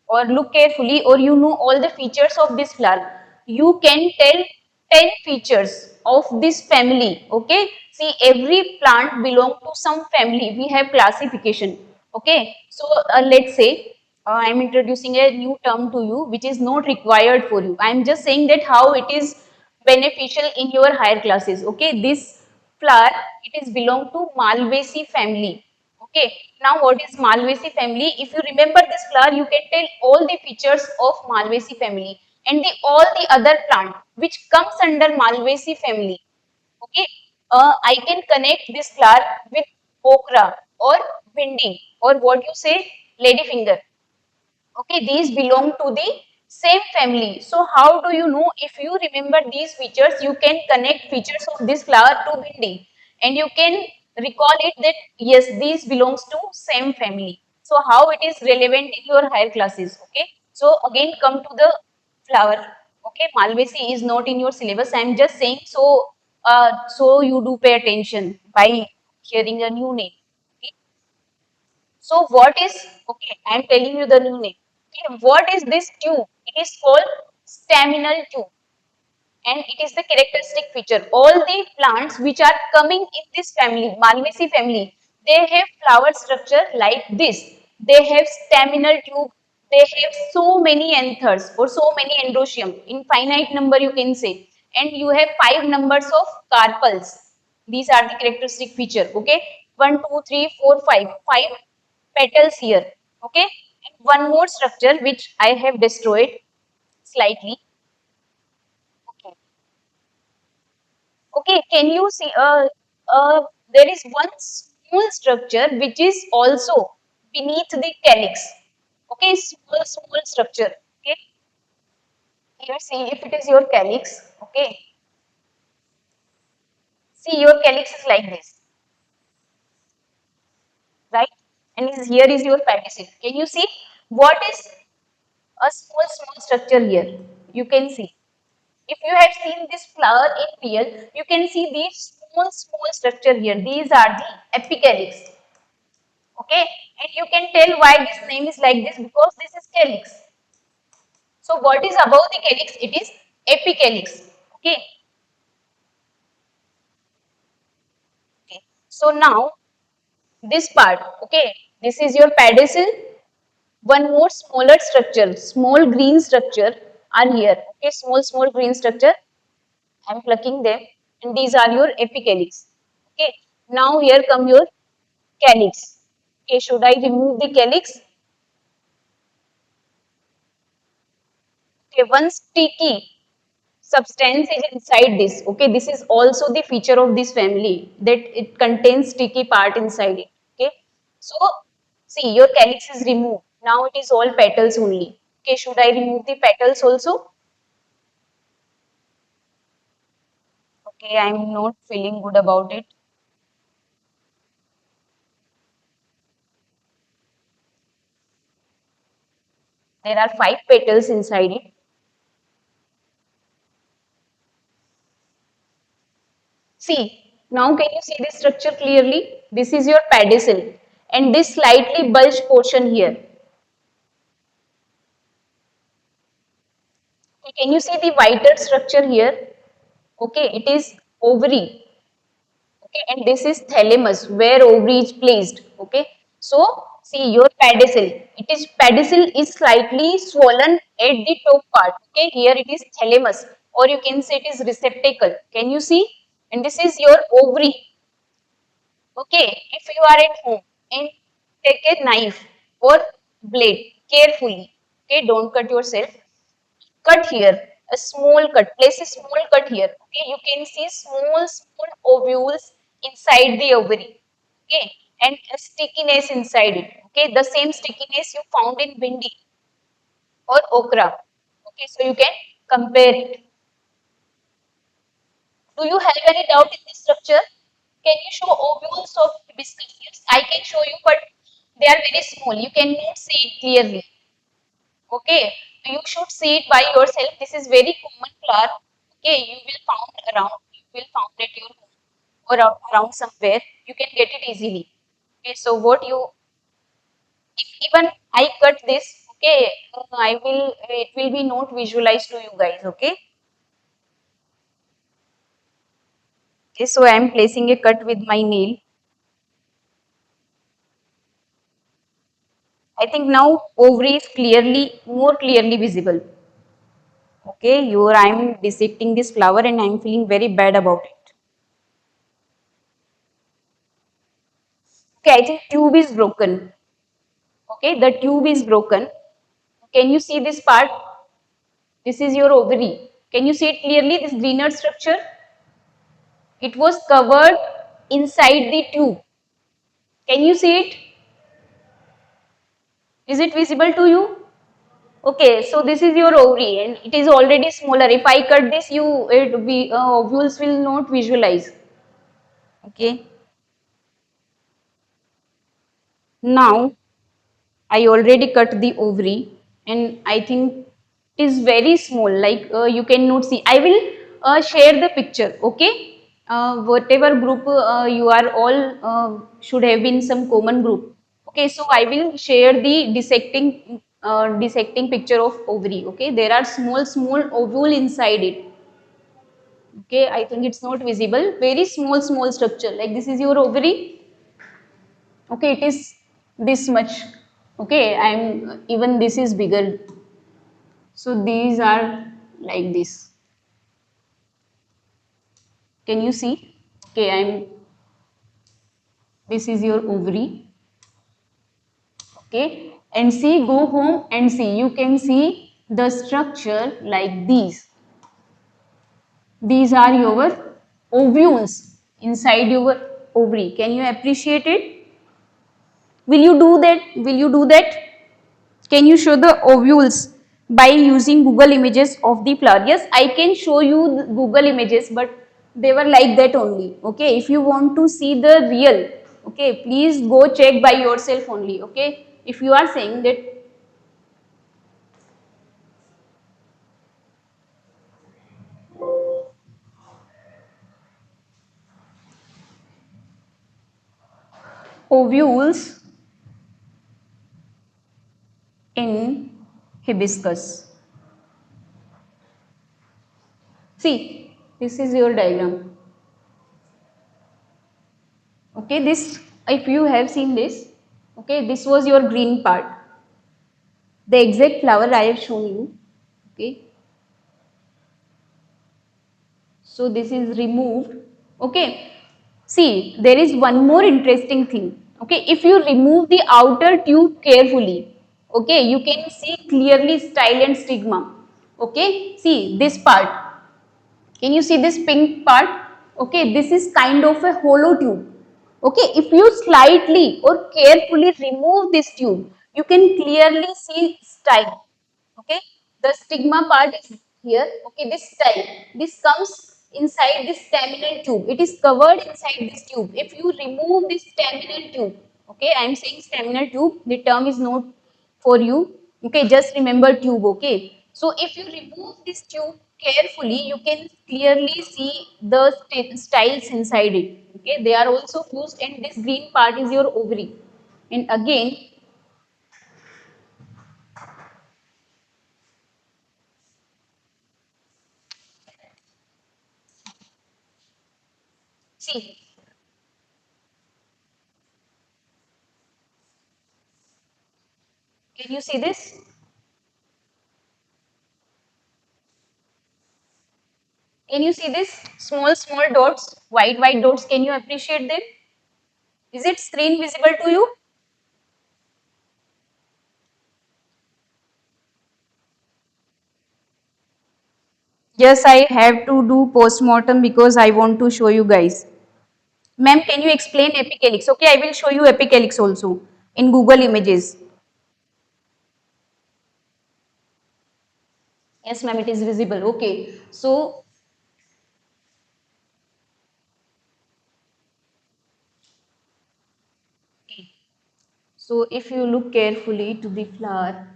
or look carefully, or you know all the features of this flower, you can tell 10 features of this family. Okay, see, every plant belong to some family, we have classification. Okay, so let's say I am introducing a new term to you which is not required for you. I am just saying that how it is beneficial in your higher classes. Okay, this flower, it is belong to Malvaceae family. Okay, now what is Malvaceae family? If you remember this flower, you can tell all the features of Malvaceae family and all the other plant which comes under Malvaceae family. Okay, I can connect this flower with okra or bindi, or what you say, ladyfinger. Okay, these belong to the same family. So how do you know? If you remember these features, you can connect features of this flower to bindi, and you can recall it that yes, these belongs to same family. So how it is relevant in your higher classes? Okay, so again come to the flower. Okay, Malvaceae is not in your syllabus. I am just saying so. So you do pay attention by hearing a new name. Okay? So what is, okay, I am telling you the new name. Okay, what is this tube? It is called staminal tube, and it is the characteristic feature. All the plants which are coming in this family, Malvaceae family, they have flower structure like this. They have staminal tube, they have so many anthers or so many endoecium, in finite number you can say, and you have 5 numbers of carpels. These are the characteristic feature. Okay, 1, 2, 3, 4, 5, 5 petals here. Okay, and one more structure which I have destroyed slightly. Okay. Okay, can you see? There is one small structure which is also beneath the calyx. Okay, small structure. Okay, here see if it is your calyx. Okay, see your calyx is like this, right? And here is your pedicel. Can you see what is a small structure here? You can see. If you have seen this flower in real, you can see these small structure here. These are the apicalyx. Okay, and you can tell why this name is like this, because this is calyx. So what is above the calyx? It is apicalyx. Okay. Okay, so now this part, okay, this is your pedicel. One more smaller structure, small green structure are here. Okay, small green structure, I am plucking them, and these are your apicalyx. Okay, now here come your calyx. Okay, should I remove the calyx? Okay, one sticky substance is inside this. Okay, this is also the feature of this family, that it contains sticky part inside it. Okay, so see, your calyx is removed, now it is all petals only. Okay, should I remove the petals also? Okay, I'm not feeling good about it. There are 5 petals inside it. See, now can you see this structure clearly? This is your pedicel, and this slightly bulged portion here. Okay, can you see the whiter structure here? Okay, it is ovary. Okay, and this is thalamus where ovary is placed. Okay, so see your pedicel. It is pedicel is slightly swollen at the top part. Okay, here it is thalamus, or you can say it is receptacle. Can you see? And this is your ovary. Okay, if you are at home and take a knife or blade carefully, okay, don't cut yourself. Cut here, a small cut, place a small cut here. Okay, you can see small ovules inside the ovary. Okay, and a stickiness inside it. Okay, the same stickiness you found in bindi or okra. Okay, so you can compare it. Do you have any doubt in this structure? Can you show ovules of hibiscus? Yes, I can show you, but they are very small. You cannot see it clearly. Okay, you should see it by yourself. This is very common flower. Okay, you will found around. You will found at your home or around somewhere. You can get it easily. Okay, so what you, if even I cut this, Okay, it will be not visualized to you guys. Okay. Okay, so I am placing a cut with my nail. I think now ovary is more clearly visible. Okay, I'm dissecting this flower and I'm feeling very bad about it. Okay, I think tube is broken. Okay, the tube is broken. Can you see this part? This is your ovary. Can you see it clearly? This greener structure? It was covered inside the tube. Can you see it? Is it visible to you? Okay, so this is your ovary and it is already smaller. If I cut this, ovules will not visualize. Okay. Now I already cut the ovary and I think it is very small, like you cannot see. I will share the picture, okay? Whatever group you are all should have been some common group. Okay, so I will share the dissecting picture of ovary, okay? There are small ovule inside it. Okay, I think it's not visible. Very small structure. Like this is your ovary. Okay, it is this much. Okay, I'm even this is bigger. So these are like this. Can you see? Okay, this is your ovary. Okay, and see, go home and see. You can see the structure like these. These are your ovules inside your ovary. Can you appreciate it? Will you do that? Will you do that? Can you show the ovules by using Google images of the flower? Yes, I can show you the Google images, but they were like that only. Okay, if you want to see the real, okay, please go check by yourself only. Okay, if you are saying that, ovules in hibiscus. See, this is your diagram. Okay, this, if you have seen this, okay, this was your green part. The exact flower I have shown you. Okay, so this is removed. Okay, see, there is one more interesting thing. Okay, if you remove the outer tube carefully, okay, you can see clearly style and stigma. Okay, see this part. Can you see this pink part? Okay, this is kind of a hollow tube. Okay, if you slightly or carefully remove this tube, you can clearly see style. Okay, the stigma part is here. Okay, this style, this comes inside this staminal tube. It is covered inside this tube. If you remove this staminal tube, okay, I am saying staminal tube, the term is not for you. Okay, just remember tube. Okay, so if you remove this tube carefully, you can clearly see the styles inside it. Okay, they are also fused and this green part is your ovary. And again, see, can you see this? Can you see this small dots, white dots? Can you appreciate them? Is it screen visible to you? Yes, I have to do postmortem because I want to show you guys. Ma'am, can you explain epicalyx? Okay, I will show you epicalyx also in Google Images. Yes, ma'am, it is visible. Okay, so if you look carefully to the flower,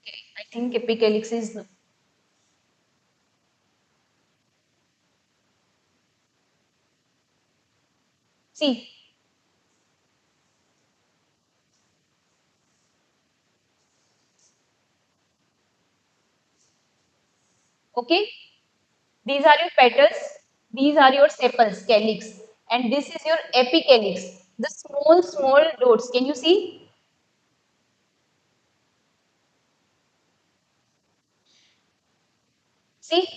okay, I think epicalyx is, see, Okay, these are your petals, these are your sepals, calyx, and this is your apicalyx. The small small dots, can you see? See,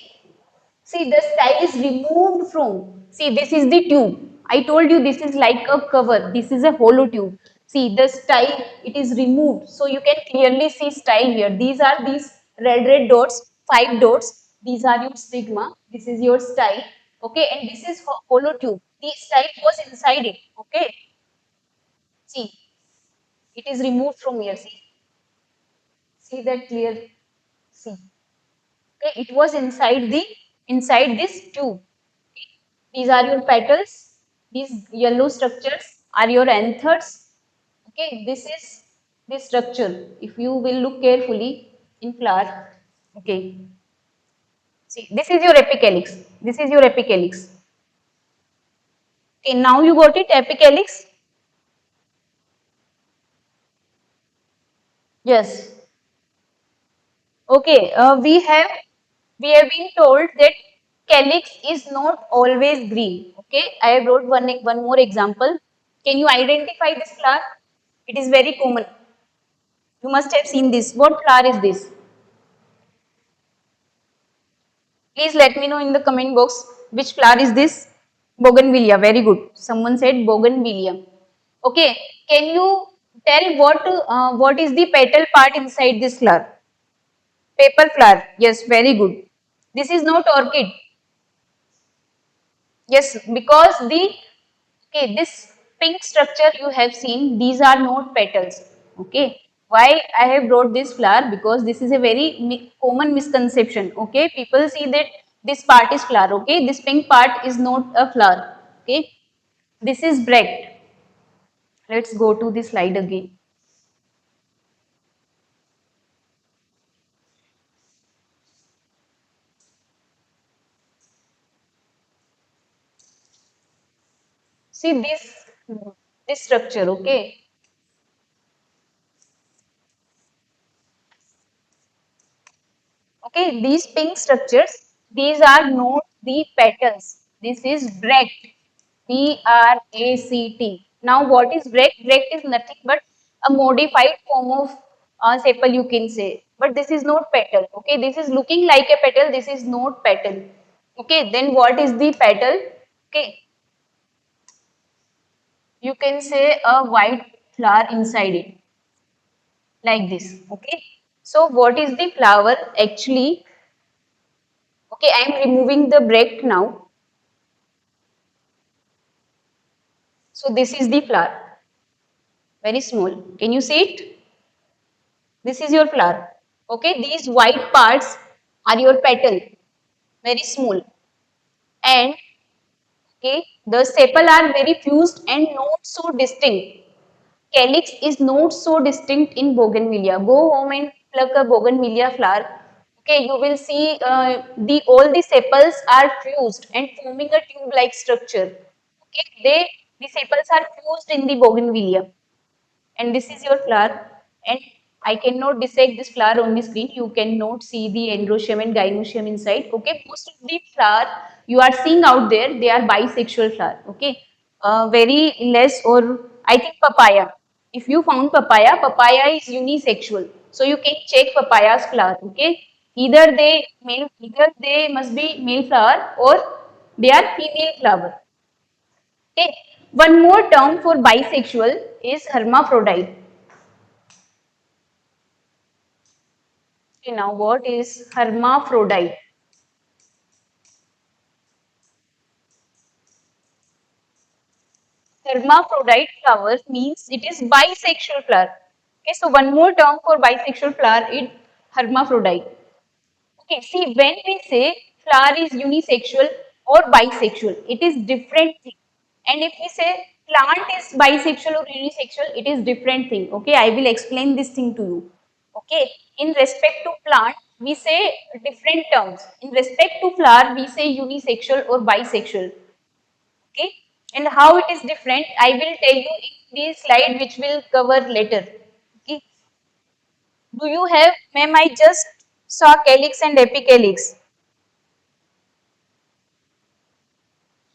see, the style is removed from. See, this is the tube. I told you this is like a cover. This is a hollow tube. See, the style, it is removed. So you can clearly see style here. These are these red dots, 5 dots. These are your sigma. This is your style. Okay, and this is hollow tube. The style was inside it. Okay, see, it is removed from here. See that clear. See, okay, it was inside this tube. These are your petals. These yellow structures are your anthers. Okay, this is this structure. If you will look carefully in flower, okay. See, this is your apicalyx. This is your apicalyx. Okay, now you got it, apicalyx. Yes. Okay, we have been told that calyx is not always green. Okay, I have wrote one more example. Can you identify this flower? It is very common. You must have seen this. What flower is this? Please let me know in the comment box which flower is this. Bougainvillea. Very good. Someone said bougainvillea. Okay. Can you tell what is the petal part inside this flower? Paper flower. Yes. Very good. This is not orchid. Yes, because the okay, this pink structure you have seen, these are not petals. Okay, why I have brought this flower? Because this is a very common misconception. Okay, people see that this part is flower. Okay, this pink part is not a flower. Okay, this is bract. Let's go to the slide again. See this structure. Okay, okay, these pink structures, these are not the petals. This is bract. BRACT. Now, what is bract? Bract is nothing but a modified form of sepal, you can say. But this is not petal. Okay, this is looking like a petal. This is not petal. Okay, then what is the petal? Okay, you can say a white flower inside it, like this. Okay, so what is the flower actually? Okay, I am removing the bract now. So this is the flower, very small. Can you see it? This is your flower. Okay, these white parts are your petal, very small. And okay, the sepal are very fused and not so distinct. Calyx is not so distinct in bougainvillea. Go home and pluck a bougainvillea flower. Okay, you will see the all the sepals are fused and forming a tube-like structure. Okay, the sepals are fused in the bougainvillea, and this is your flower, and I cannot dissect this flower on the screen. You cannot see the androecium and gynoecium inside. Okay, most of the flower you are seeing out there, they are bisexual flower. Okay, very less, or I think papaya. If you found papaya, papaya is unisexual, so you can check papaya's flower. Okay, either they must be male flower or they are female flower. Okay, one more term for bisexual is hermaphrodite. Okay, now what is hermaphrodite? Hermaphrodite flower means it is bisexual flower. Okay, so one more term for bisexual flower is hermaphrodite. Okay, see, when we say flower is unisexual or bisexual, it is different thing. And if we say plant is bisexual or unisexual, it is different thing. Okay, I will explain this thing to you. Okay, in respect to plant, we say different terms. In respect to flower, we say unisexual or bisexual. Okay, and how it is different, I will tell you in the slide which will cover later. Okay, do you have, ma'am? I just saw calyx and apicalyx.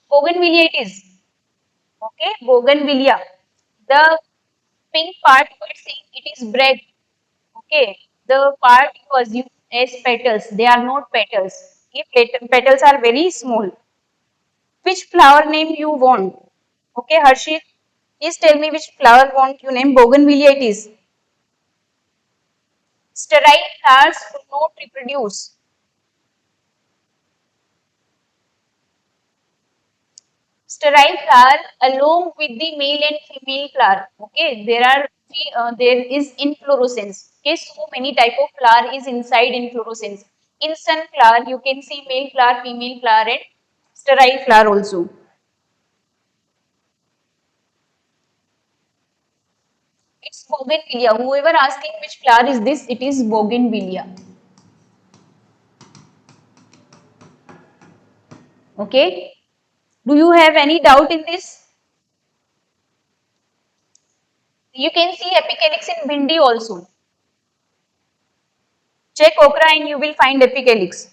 Bougainvillea it is. Okay, bougainvillea. The pink part you are seeing, it is bread. Okay, the part you assume as petals, they are not petals. Okay, petals are very small. Which flower name you want? Okay, Harshit, please tell me which flower want you name. Bougainvillea it is. Sterile flowers do not reproduce. Sterile flower along with the male and female flower. Okay, there is inflorescence. Okay, so many type of flower is inside inflorescence. In sunflower, you can see male flower, female flower, and sterile flower also. It's bougainvillea. Whoever asking which flower is this, it is bougainvillea. Okay. Do you have any doubt in this? You can see epicalix in bhindi also. Check okra and you will find epicalix.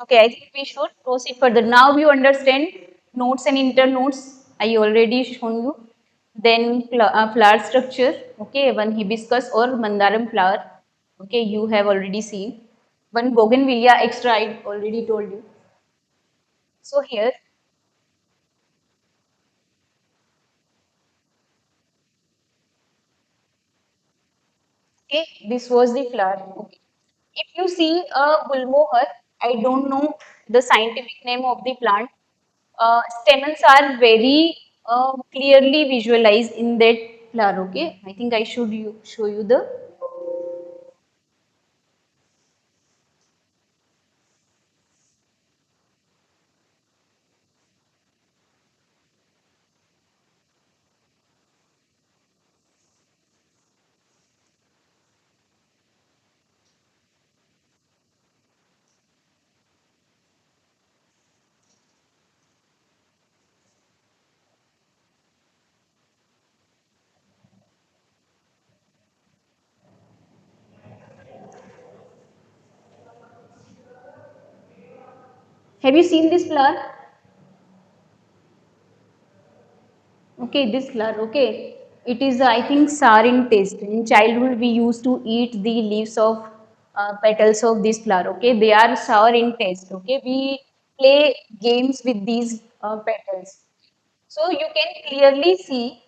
Okay, I think we should proceed further. Now you understand nodes and internodes. I already shown you. Then flower structure. Okay, one hibiscus or mandaram flower. Okay, you have already seen. One bougainvillea extra. I already told you. So here, okay, this was the flower. Okay. If you see a gulmohar, I don't know the scientific name of the plant. Stamens are very clearly visualized in that flower. Okay, I think I should show you the. Have you seen this flower? Okay, this flower. Okay, it is I think sour in taste. In childhood, we used to eat the leaves of petals of this flower. Okay, they are sour in taste. Okay, we play games with these petals. So you can clearly see.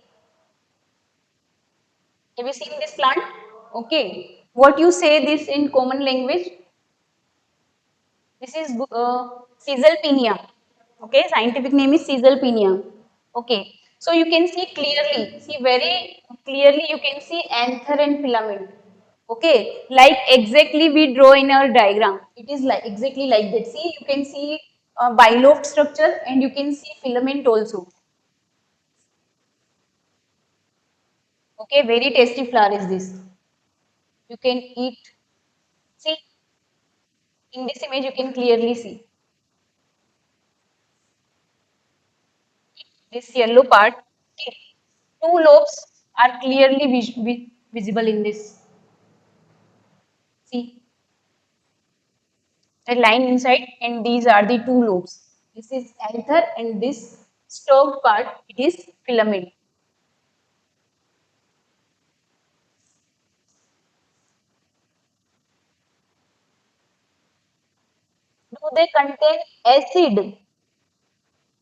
Have you seen this plant? Okay. What you say this in common language? This is Caesalpinia. Okay, scientific name is Caesalpinia. Okay. So you can see clearly, see very clearly you can see anther and filament. Okay, like exactly we draw in our diagram. It is like exactly like that. See, you can see bilobe structure and you can see filament also. Okay, very tasty flower is this. You can eat. See, in this image you can clearly see this yellow part. Okay. Two lobes are clearly visible in this. See, a line inside, and these are the two lobes. This is anther, and this stalked part it is filament. Do they contain acid?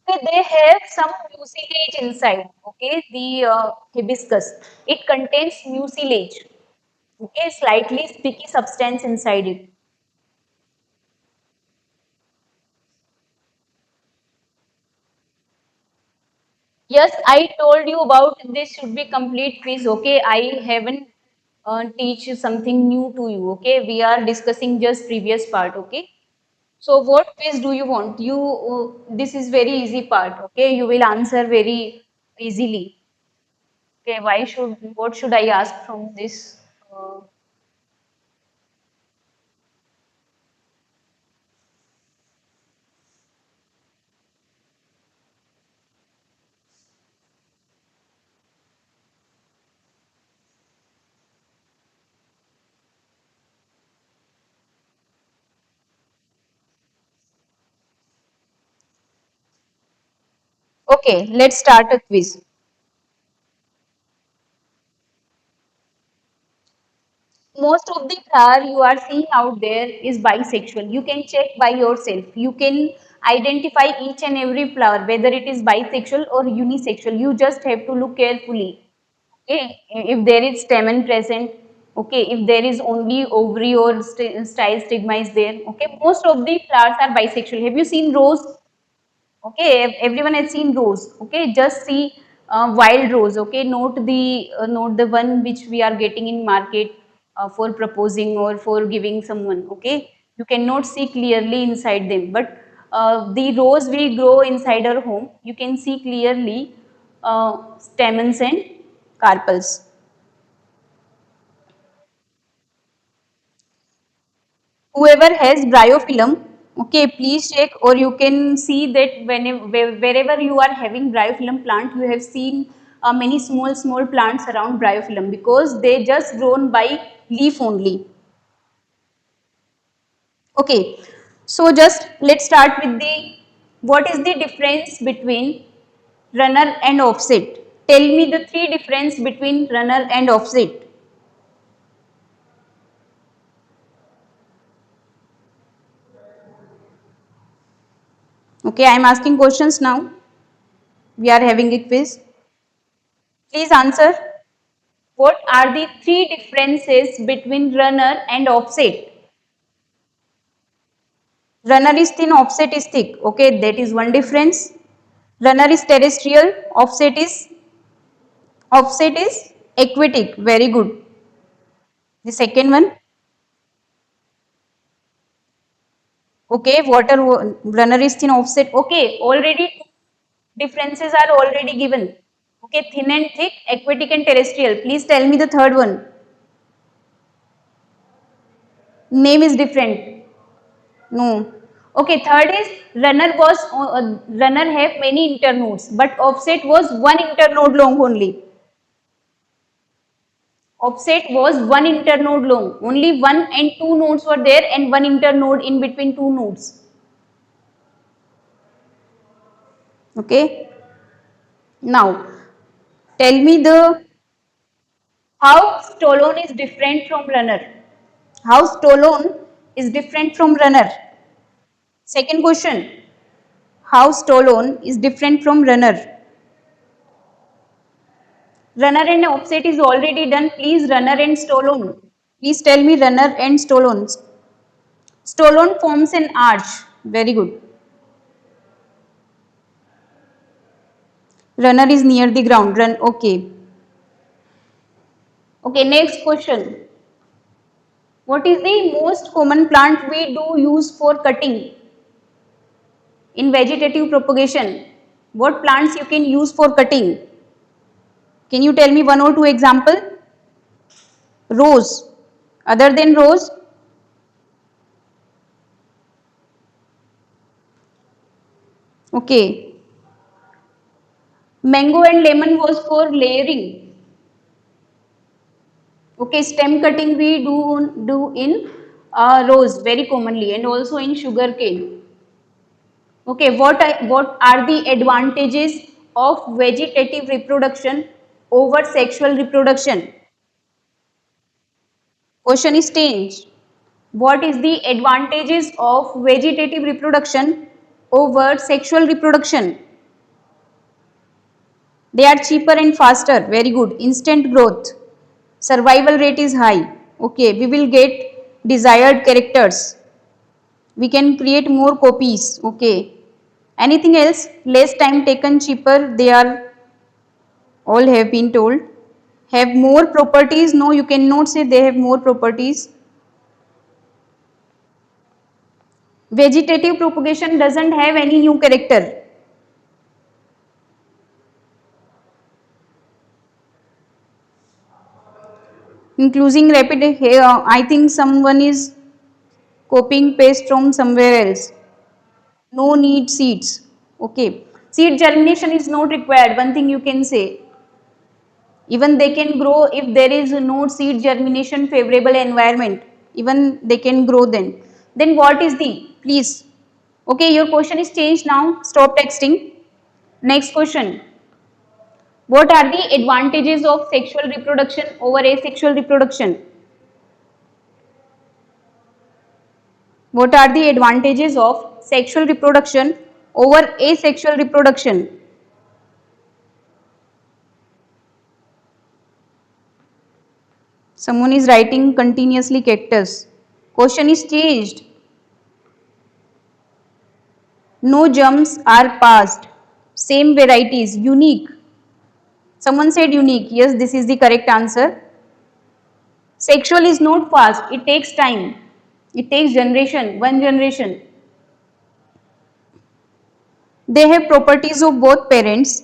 Okay, they have some mucilage inside. Okay, the hibiscus it contains mucilage. Okay, slightly sticky substance inside it. Yes, I told you about this should be complete quiz. Okay, I haven't teach you something new to you. Okay, we are discussing just previous part. Okay, so what quiz do you want? You this is very easy part. Okay, you will answer very easily. Okay, why should what should I ask from this? Okay, let's start a quiz. Most of the flower you are seeing out there is bisexual. You can check by yourself. You can identify each and every flower, whether it is bisexual or unisexual. You just have to look carefully. Okay, if there is stamen present, okay, if there is only ovary or style stigma is there, okay, most of the flowers are bisexual. Have you seen rose? Okay, everyone has seen rose. Okay, just see wild rose. Okay, note the one which we are getting in market for proposing or for giving someone. Okay, you cannot see clearly inside them, but the rose we grow inside our home, you can see clearly stamens and carpels. Whoever has bryophyllum, okay, please check, or you can see that wherever you are having bryophyllum plant, you have seen many small plants around bryophyllum, because they just grown by leaf only. Okay, so just let's start with the, what is the difference between runner and offset? Tell me the three difference between runner and offset. Okay, I am asking questions now. We are having a quiz. Please answer. What are the three differences between runner and offset? Runner is thin, offset is thick. Okay, that is one difference. Runner is terrestrial, offset is aquatic. Very good. The second one, okay, runner is thin, offset. Okay, already two differences are already given. Okay, thin and thick, aquatic and terrestrial. Please tell me the third one. Name is different. No. Okay, third is runner have many internodes, but offset was one internode long only. Offset was one internode long. Only one and two nodes were there, and one internode in between two nodes. Okay. Now, tell me the how stolon is different from runner. How stolon is different from runner. Second question. How stolon is different from runner. Runner and offset is already done. Please, runner and stolon. Please tell me runner and stolon. Stolon forms an arch. Very good. Runner is near the ground. Run. Okay. Okay. Next question. What is the most common plant we do use for cutting in vegetative propagation? What plants you can use for cutting? Can you tell me one or two example? Rose. Other than rose? Okay. Mango and lemon was for layering. Okay, stem cutting we do in rose very commonly, and also in sugar cane. Okay, what are the advantages of vegetative reproduction over sexual reproduction? Question is changed. What is the advantages of vegetative reproduction over sexual reproduction? They are cheaper and faster. Very good. Instant growth. Survival rate is high. Okay, we will get desired characters. We can create more copies. Okay. Anything else? Less time taken, cheaper. They are all have been told. Have more properties? No, you cannot say they have more properties. Vegetative propagation doesn't have any new character. Including rapid, I think someone is copying paste from somewhere else. No need seeds. Okay. Seed germination is not required. One thing you can say. Even they can grow if there is no seed germination favorable environment. Even they can grow then. Then what is the, please. Okay, your question is changed now. Stop texting. Next question. What are the advantages of sexual reproduction over asexual reproduction? What are the advantages of sexual reproduction over asexual reproduction? Someone is writing continuously cactus. Question is changed. No germs are passed. Same varieties, unique. Someone said unique. Yes, this is the correct answer. Sexual is not fast. It takes time. It takes generation, one generation. They have properties of both parents,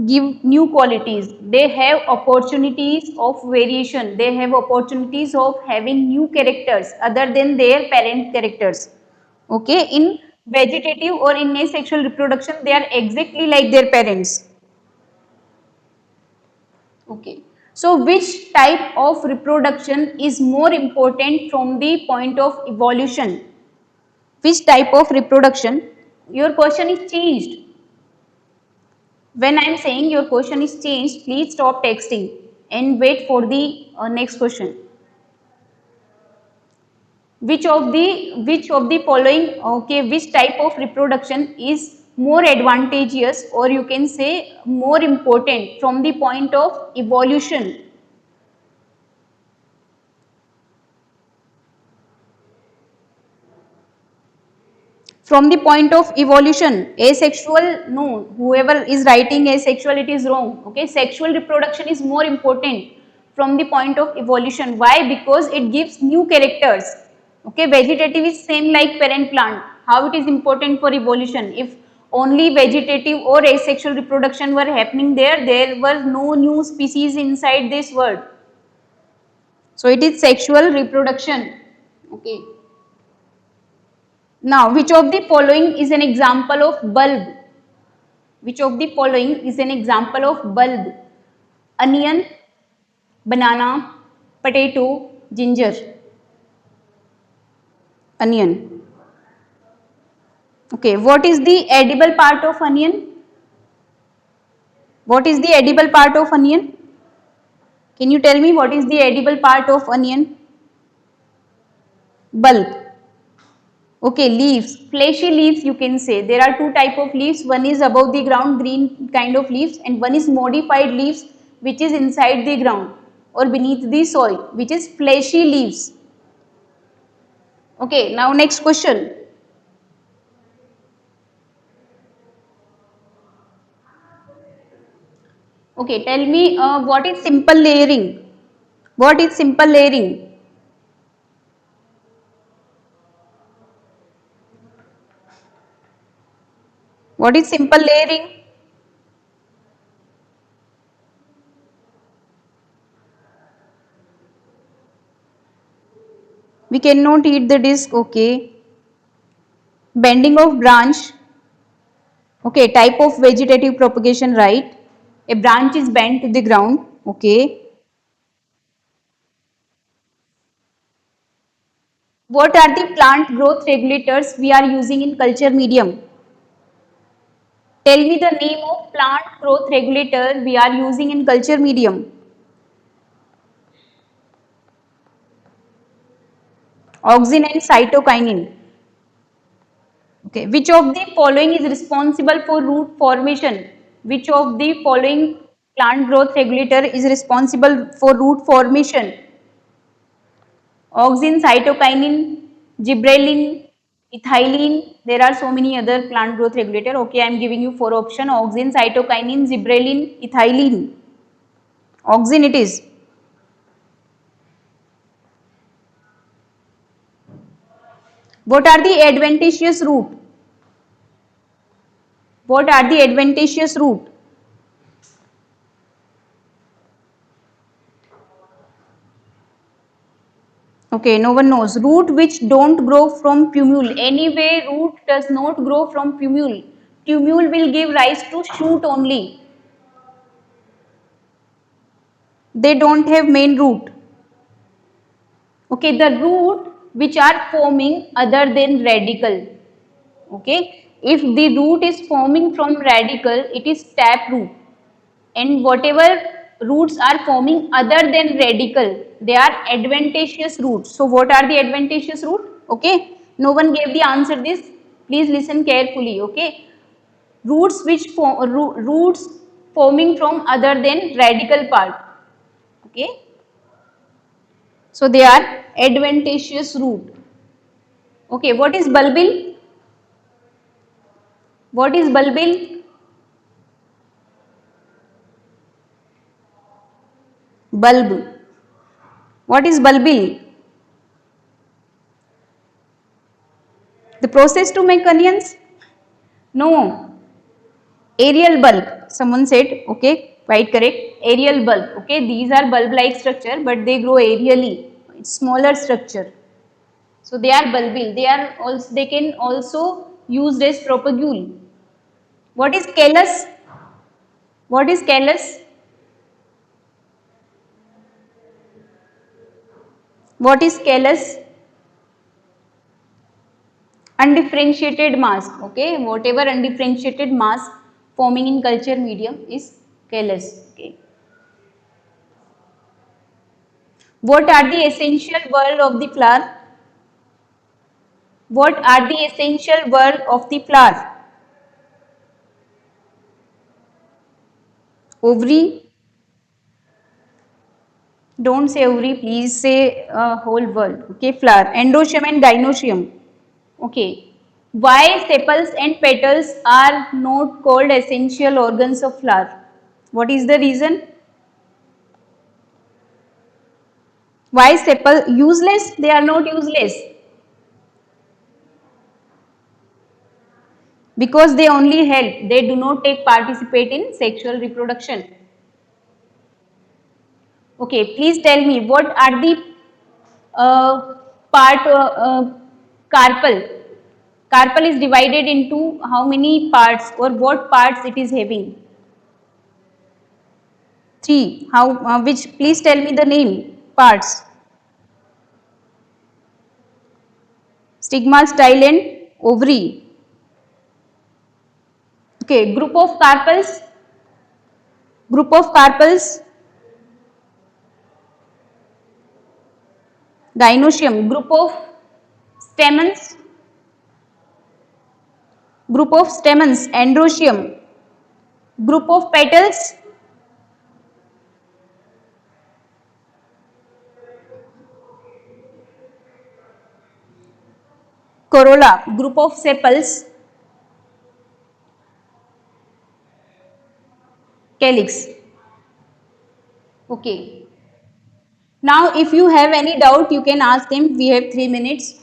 give new qualities. They have opportunities of variation. They have opportunities of having new characters other than their parent characters. Okay, in vegetative or in asexual reproduction, they are exactly like their parents. Okay. So which type of reproduction is more important from the point of evolution? Which type of reproduction? Your question is changed. When I am saying your question is changed, please stop texting and wait for the next question. Which of the following, okay, which type of reproduction is more advantageous, or you can say more important from the point of evolution? From the point of evolution, asexual, no, whoever is writing asexual, it is wrong. Okay, sexual reproduction is more important from the point of evolution. Why? Because it gives new characters. Okay, vegetative is same like parent plant. How it is important for evolution? If only vegetative or asexual reproduction were happening there were no new species inside this world. So it is sexual reproduction. Okay. Now, which of the following is an example of bulb? Which of the following is an example of bulb? Onion, banana, potato, ginger. Onion. Okay, what is the edible part of onion? What is the edible part of onion? Can you tell me what is the edible part of onion? Bulb. Okay, leaves, fleshy leaves you can say. There are two type of leaves. One is above the ground, green kind of leaves, and one is modified leaves which is inside the ground or beneath the soil, which is fleshy leaves. Okay, now next question. Okay, tell me what is simple layering? What is simple layering? What is simple layering? We cannot eat the disc. Okay. Bending of branch. Okay, type of vegetative propagation, right? A branch is bent to the ground. Okay. What are the plant growth regulators we are using in culture medium? Tell me the name of plant growth regulator we are using in culture medium. Auxin and cytokinin. Okay. Which of the following is responsible for root formation? Which of the following plant growth regulator is responsible for root formation? Auxin, cytokinin, gibberellin, ethylene. There are so many other plant growth regulator. Okay, I am giving you four options: auxin, cytokinin, gibberellin, ethylene. Auxin it is. What are the adventitious root? What are the adventitious root? Okay, no one knows. Root which don't grow from plumule. Anyway, root does not grow from plumule. Plumule will give rise to shoot only. They don't have main root. Okay, the root which are forming other than radicle. Okay, If the root is forming from radical, it is tap root. And whatever roots are forming other than radical, they are adventitious roots. So what are the adventitious root? Okay, no one gave the answer this. Please listen carefully. Okay, roots which roots forming from other than radical part. Okay, so they are adventitious root. Okay, what is bulbil? What is bulbil? Bulb. What is bulbil? The process to make onions? No. Aerial bulb. Someone said, okay, quite correct. Aerial bulb. Okay, these are bulb-like structure, but they grow aerially. It's smaller structure. So they are bulbil. They are also, they can also used as propagule. What is callus? What is callus? What is callus? Undifferentiated mass. Okay, whatever undifferentiated mass forming in culture medium is callus. Okay. What are the essential world of the flower? What are the essential world of the flower? Ovary. Don't say ovary, please say whole world. Okay, flower. Endoecium and gynoecium. Okay. Why sepals and petals are not called essential organs of flower? What is the reason? Why sepal useless? They are not useless. Because they only help. They do not take participate in sexual reproduction. Okay, please tell me what are the part carpal. Carpal is divided into how many parts or what parts it is having? Three. How? Which? Please tell me the name. Parts. Stigma, style, and ovary. Okay. Group of carpals. Group of carpals. Gynoecium. Group of stamens. Group of stamens. Androecium. Group of petals. Corolla. Group of sepals. Calyx. Okay. Now, if you have any doubt, you can ask them. We have 3 minutes.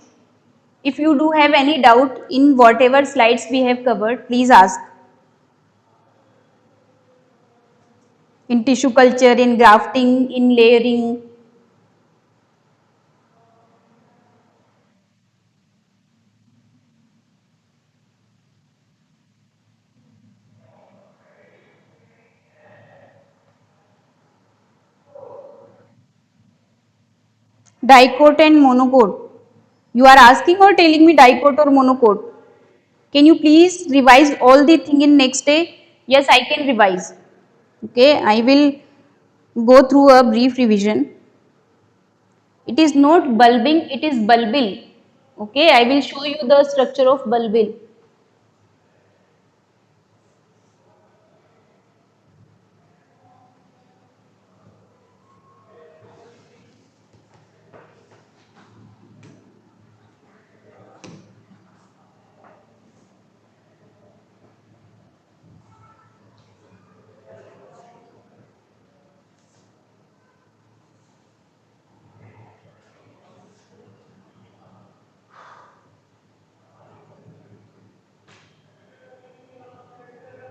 If you do have any doubt in whatever slides we have covered, please ask. In tissue culture, in grafting, in layering. Dicot and monocot. You are asking or telling me dicot or monocot? Can you please revise all the thing in next day? Yes, I can revise. Okay, I will go through a brief revision. It is not bulbing, it is bulbil. Okay, I will show you the structure of bulbil.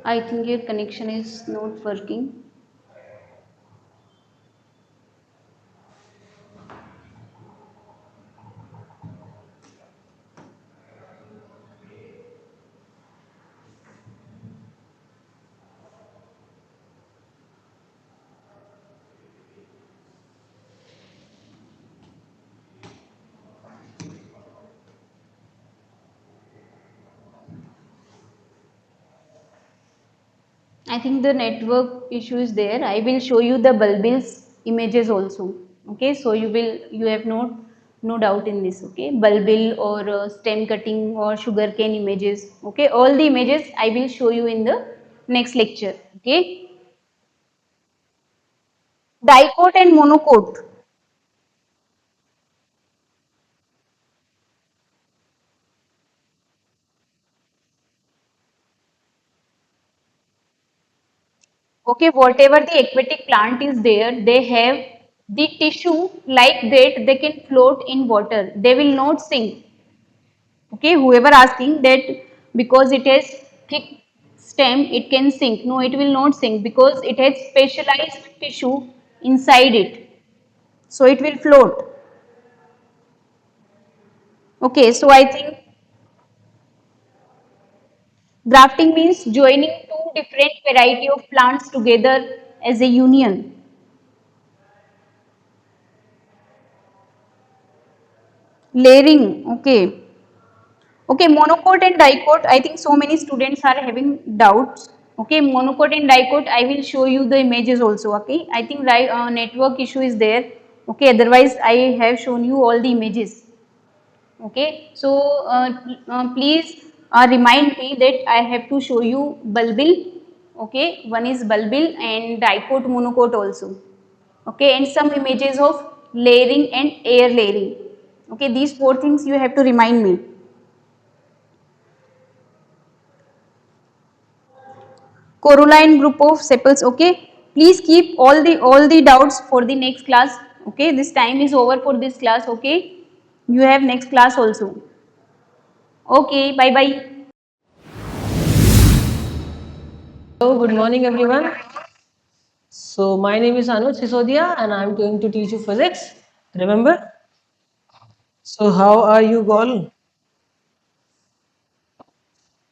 I think your connection is not working. I think the network issue is there. I will show you the bulbils images also. Okay, so you have no doubt in this. Okay, bulbil or stem cutting or sugarcane images. Okay, all the images I will show you in the next lecture. Okay, dicote and monocote. Okay, whatever the aquatic plant is there, they have the tissue like that they can float in water. They will not sink. Okay, whoever asking that because it has thick stem, it can sink. No, it will not sink because it has specialized tissue inside it. So it will float. Okay, so I think grafting means joining two different variety of plants together as a union. Layering, okay. Okay, monocote and dicote, I think so many students are having doubts. Okay, monocote and dicote, I will show you the images also. Okay, I think network issue is there. Okay, otherwise I have shown you all the images. Okay, so please remind me that I have to show you bulbil. Okay, one is bulbil and dicote monocote also. Okay, and some images of layering and air layering. Okay, these four things you have to remind me. Coralline group of sepals. Okay, please keep all the doubts for the next class. Okay, this time is over for this class. Okay, you have next class also. Okay, bye bye. Hello, good morning everyone. So my name is Anuj Sisodia and I'm going to teach you physics. Remember? So how are you all?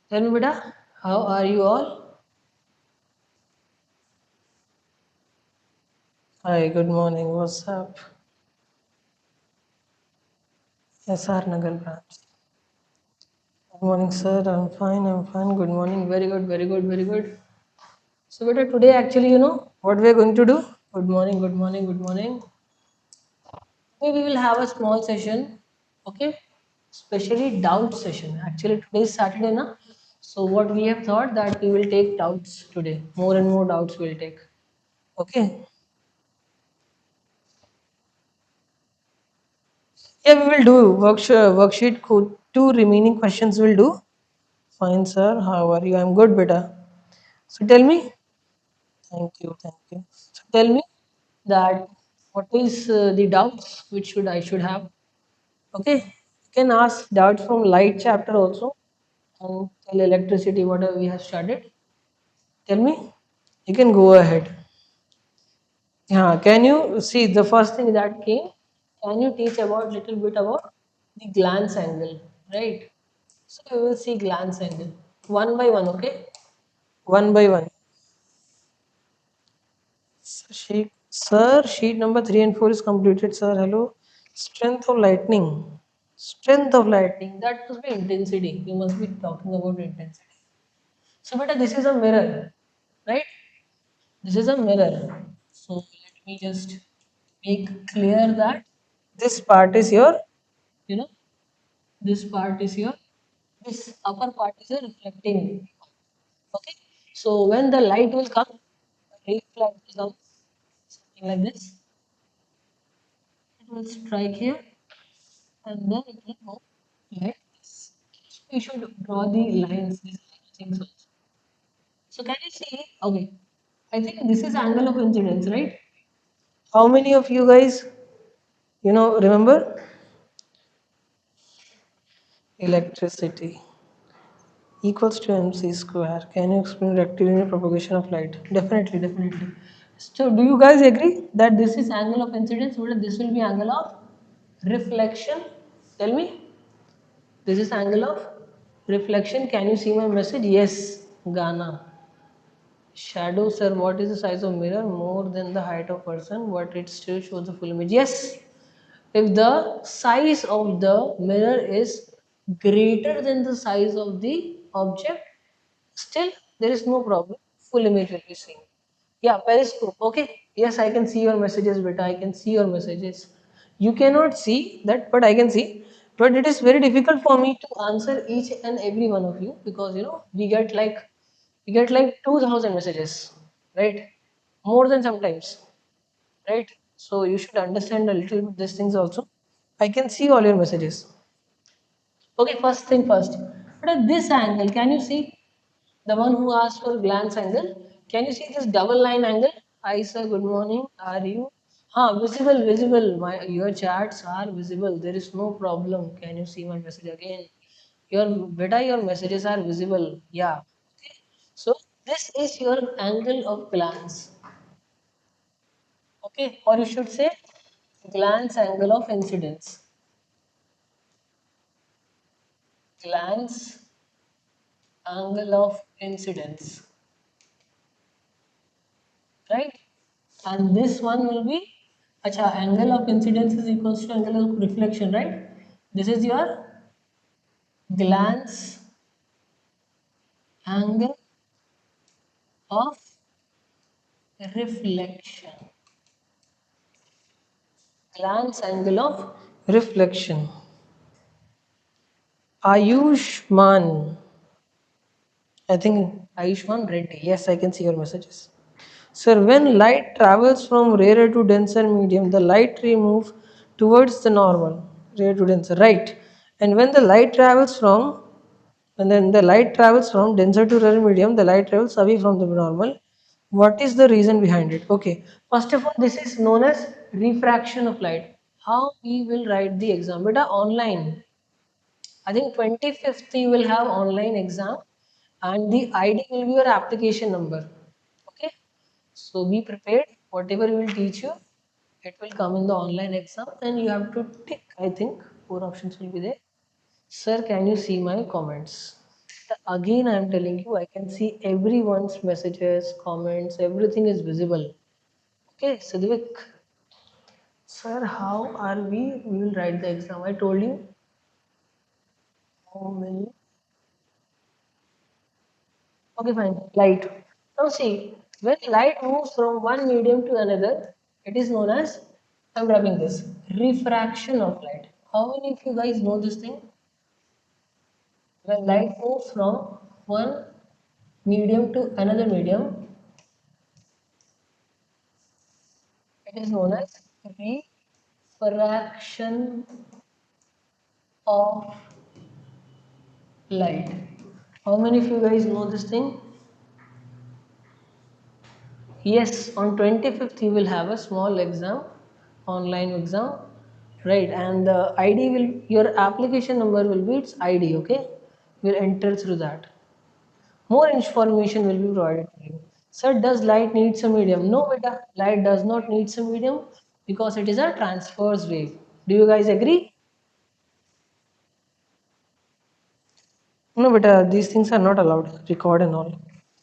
Tell me beta, how are you all? Hi, good morning. What's up? SR Nagar branch. Good morning, sir. I'm fine. I'm fine. Good morning. Very good. Very good. Very good. So beta, today actually, you know what we're going to do? Good morning. Good morning. Good morning. Today we will have a small session, okay? Especially doubt session. Actually, today is Saturday, na? So what we have thought that we will take doubts today. More and more doubts we'll take. Okay. Yeah, we will do worksheet two remaining questions we'll do. Fine, sir. How are you? I'm good, beta. So tell me. Thank you. Thank you. So tell me that what is the doubts which should have. Okay. You can ask doubts from light chapter also and tell electricity whatever we have studied. Tell me. You can go ahead. Yeah. Can you see the first thing that came? Can you teach about little bit about the glance angle, right? So we will see glance angle one by one. Okay. One by one. Sheet number 3 and 4 is completed, sir. Hello. Strength of lightning. Strength of lightning. That must be intensity. You must be talking about intensity. So, beta, this is a mirror, right? This is a mirror. So let me just make clear that this part is your, you know, this part is your, this upper part is a reflecting. Okay. So when the light will come, reflect will come something like this. It will strike here and then it will go like this. So we should draw the lines, these things also. So can you see? Okay. I think this is angle of incidence, right? How many of you guys, remember electricity equals to mc square? Can you explain rectilinear propagation of light? Definitely, definitely. So do you guys agree that this is angle of incidence, but this will be angle of reflection? Tell me. This is angle of reflection. Can you see my message? Yes. Ghana. Shadow, sir, what is the size of mirror? More than the height of person, but it still shows the full image. Yes. If the size of the mirror is greater than the size of the object, still there is no problem. full image will be seen. Yeah, periscope. Okay. Yes, I can see your messages, beta. I can see your messages. You cannot see that, but I can see. But it is very difficult for me to answer each and every one of you because we get like 2,000 messages, right? More than sometimes, right? So you should understand a little bit these things also. I can see all your messages. Okay, first thing first. But at this angle, can you see the one who asked for glance angle? Can you see this double line angle? Hi sir, good morning. Are you? Visible, visible. Your chats are visible. There is no problem. Can you see my message again? Your messages are visible. Yeah. Okay. So this is your angle of glance. Okay, or you should say glance angle of incidence. Glance angle of incidence, right? And this one will be, acha, angle of incidence is equals to angle of reflection, right? This is your glance angle of reflection. Glance angle of reflection. Ayushman. I think Ayushman Reddy. Yes, I can see your messages. Sir, when light travels from rarer to denser medium, the light ray moves towards the normal, rare to denser, right? And when then the light travels from denser to rare medium, the light travels away from the normal. What is the reason behind it? Okay, first of all, this is known as refraction of light. How we will write the exam? Beta, online. I think 25th you will have online exam and the ID will be your application number. Okay. So be prepared. Whatever we will teach you, it will come in the online exam and you have to tick. I think 4 options will be there. Sir, can you see my comments? Again, I am telling you, I can see everyone's messages, comments, everything is visible. Okay, Sidvik. Sir, how are we? We will write the exam. I told you how many. Okay, fine. Light. Now see, when light moves from one medium to another, it is known as, I'm rubbing this, refraction of light. How many of you guys know this thing? When light moves from one medium to another medium, it is known as refraction of light. How many of you guys know this thing? Yes, on 25th you will have a small exam, online exam, right? And the ID will, your application number will be its ID, okay? You'll enter through that. More information will be provided to you. Sir, does light need some medium? No, beta, light does not need some medium because it is a transverse wave. Do you guys agree? No, beta, these things are not allowed, record and all.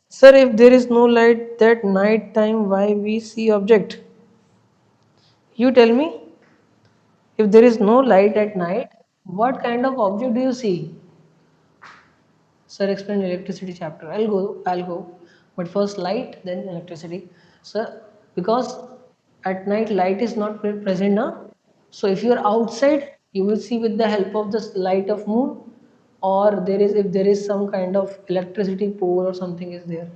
Sir, if there is no light that night time, why we see object? You tell me. If there is no light at night, what kind of object do you see? Sir, explain electricity chapter. I'll go. But first light, then electricity. Sir, because at night light is not present now. So if you are outside, you will see with the help of the light of moon, or there is, if there is some kind of electricity pole or something is there,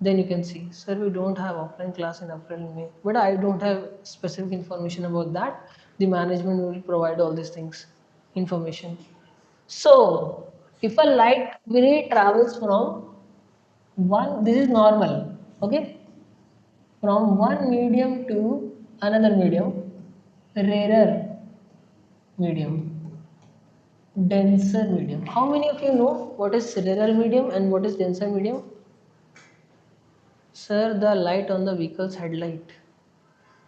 then you can see. Sir, we don't have offline class in April and May, but I don't have specific information about that. The management will provide all these things, information. So, if a light ray travels from one, this is normal, okay, from one medium to another medium, rarer medium, denser medium. How many of you know what is rarer medium and what is denser medium? Sir, the light on the vehicle's headlight.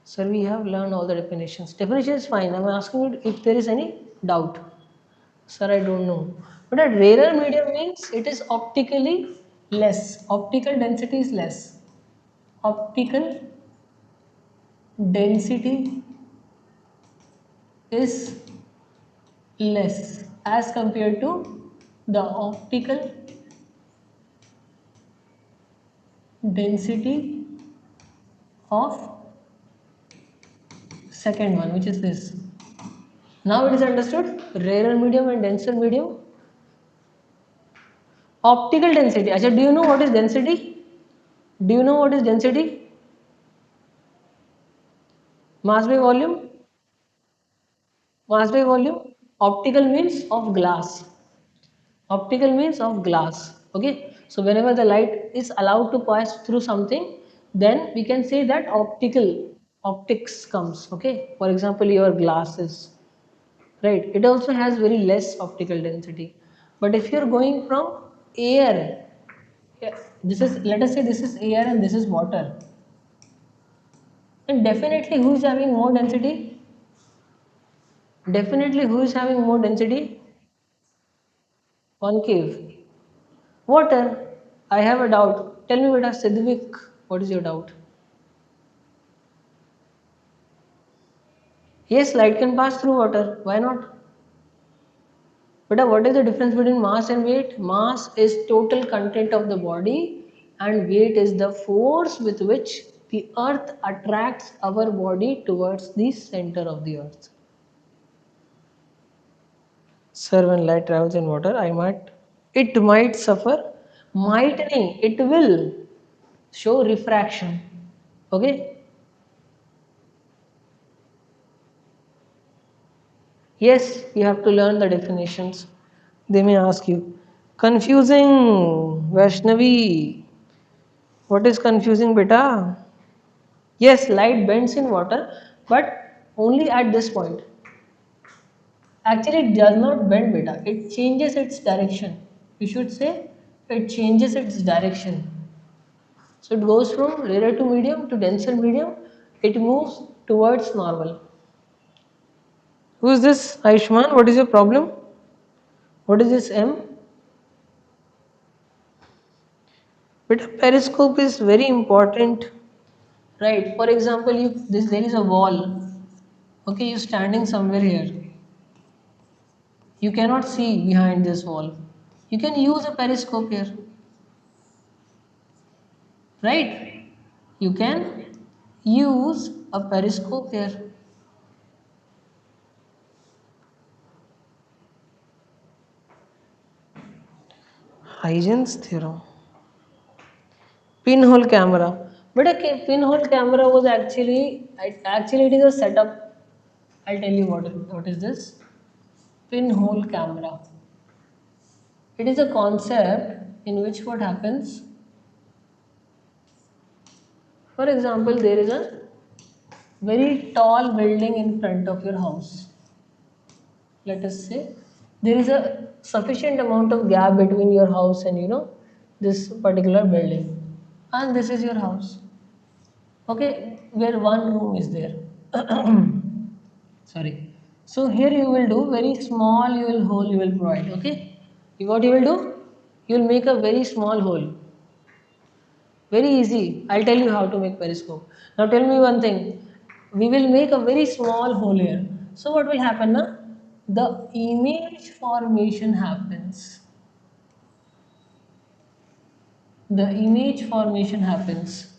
Sir, we have learned all the definitions. Definition is fine. I'm asking you if there is any doubt. Sir, I don't know. But a rarer medium means it is optically less. Optical density is less. Optical density is less as compared to the optical density of second one, which is this. Now it is understood, rarer medium and denser medium. Optical density. Achha, do you know what is density? Do you know what is density? Mass by volume? Mass by volume? Optical means of glass. Optical means of glass. Okay. So whenever the light is allowed to pass through something, then we can say that optics comes. Okay. For example, your glasses. Right. It also has very less optical density. But if you're going from air, yeah, this is, let us say this is air and this is water. And definitely who is having more density? Definitely who is having more density? Concave. Water. I have a doubt. Tell me, Beta Sidvik, what is your doubt? Yes, light can pass through water. Why not? Beta, what is the difference between mass and weight? Mass is total content of the body, and weight is the force with which the earth attracts our body towards the center of the earth. Sir, when light travels in water, it might suffer. Might nahi, it will show refraction. Okay? Yes, you have to learn the definitions. They may ask you. Confusing, Vaishnavi. What is confusing, beta? Yes, light bends in water, but only at this point. Actually, it does not bend, beta. It changes its direction. You should say it changes its direction. So it goes from rarer to medium to denser medium. It moves towards normal. Who is this, Aishman? What is your problem? What is this M? But periscope is very important, right? For example, if there is a wall, okay, you're standing somewhere here, you cannot see behind this wall. You can use a periscope here, right? You can use a periscope here. Huygens theorem. Pinhole camera. But a pinhole camera was actually it is a setup. I'll tell you what is this pinhole camera. It is a concept in which what happens. For example, there is a very tall building in front of your house. Let us say there is a sufficient amount of gap between your house and this particular building, and this is your house. Okay, where one room is there. Sorry. So here you will do very small hole you will provide. Okay, what you will do? You will make a very small hole. Very easy. I'll tell you how to make periscope. Now tell me one thing. We will make a very small hole here. So what will happen now? The image formation happens. The image formation happens.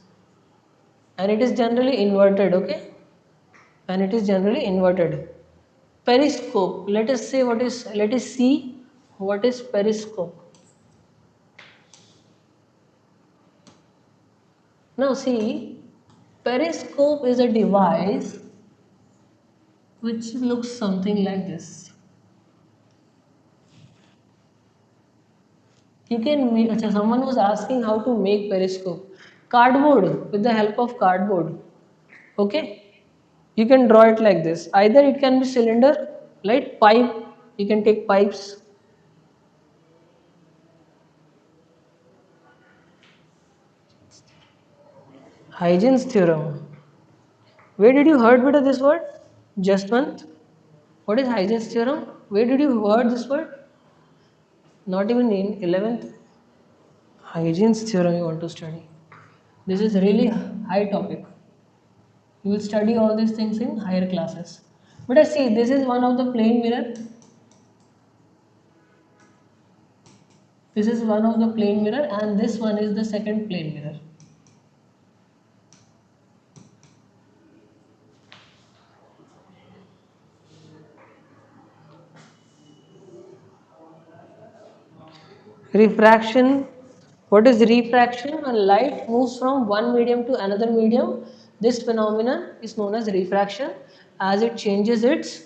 And it is generally inverted, okay? And it is generally inverted. Periscope. Let us see what is periscope. Now see, periscope is a device which looks something like this. You can make, someone was asking how to make periscope. Cardboard, with the help of cardboard. Okay? You can draw it like this. Either it can be cylinder, like pipe. You can take pipes. Huygens theorem. Where did you heard bit of this word? Justwant. What is Huygens theorem? Where did you heard this word? Not even in 11th. Huygens theorem you want to study. This is really high topic. You will study all these things in higher classes. But I see this is one of the plane mirror. This is one of the plane mirror and this one is the second plane mirror. Refraction. What is refraction? When light moves from one medium to another medium, this phenomenon is known as refraction as it changes its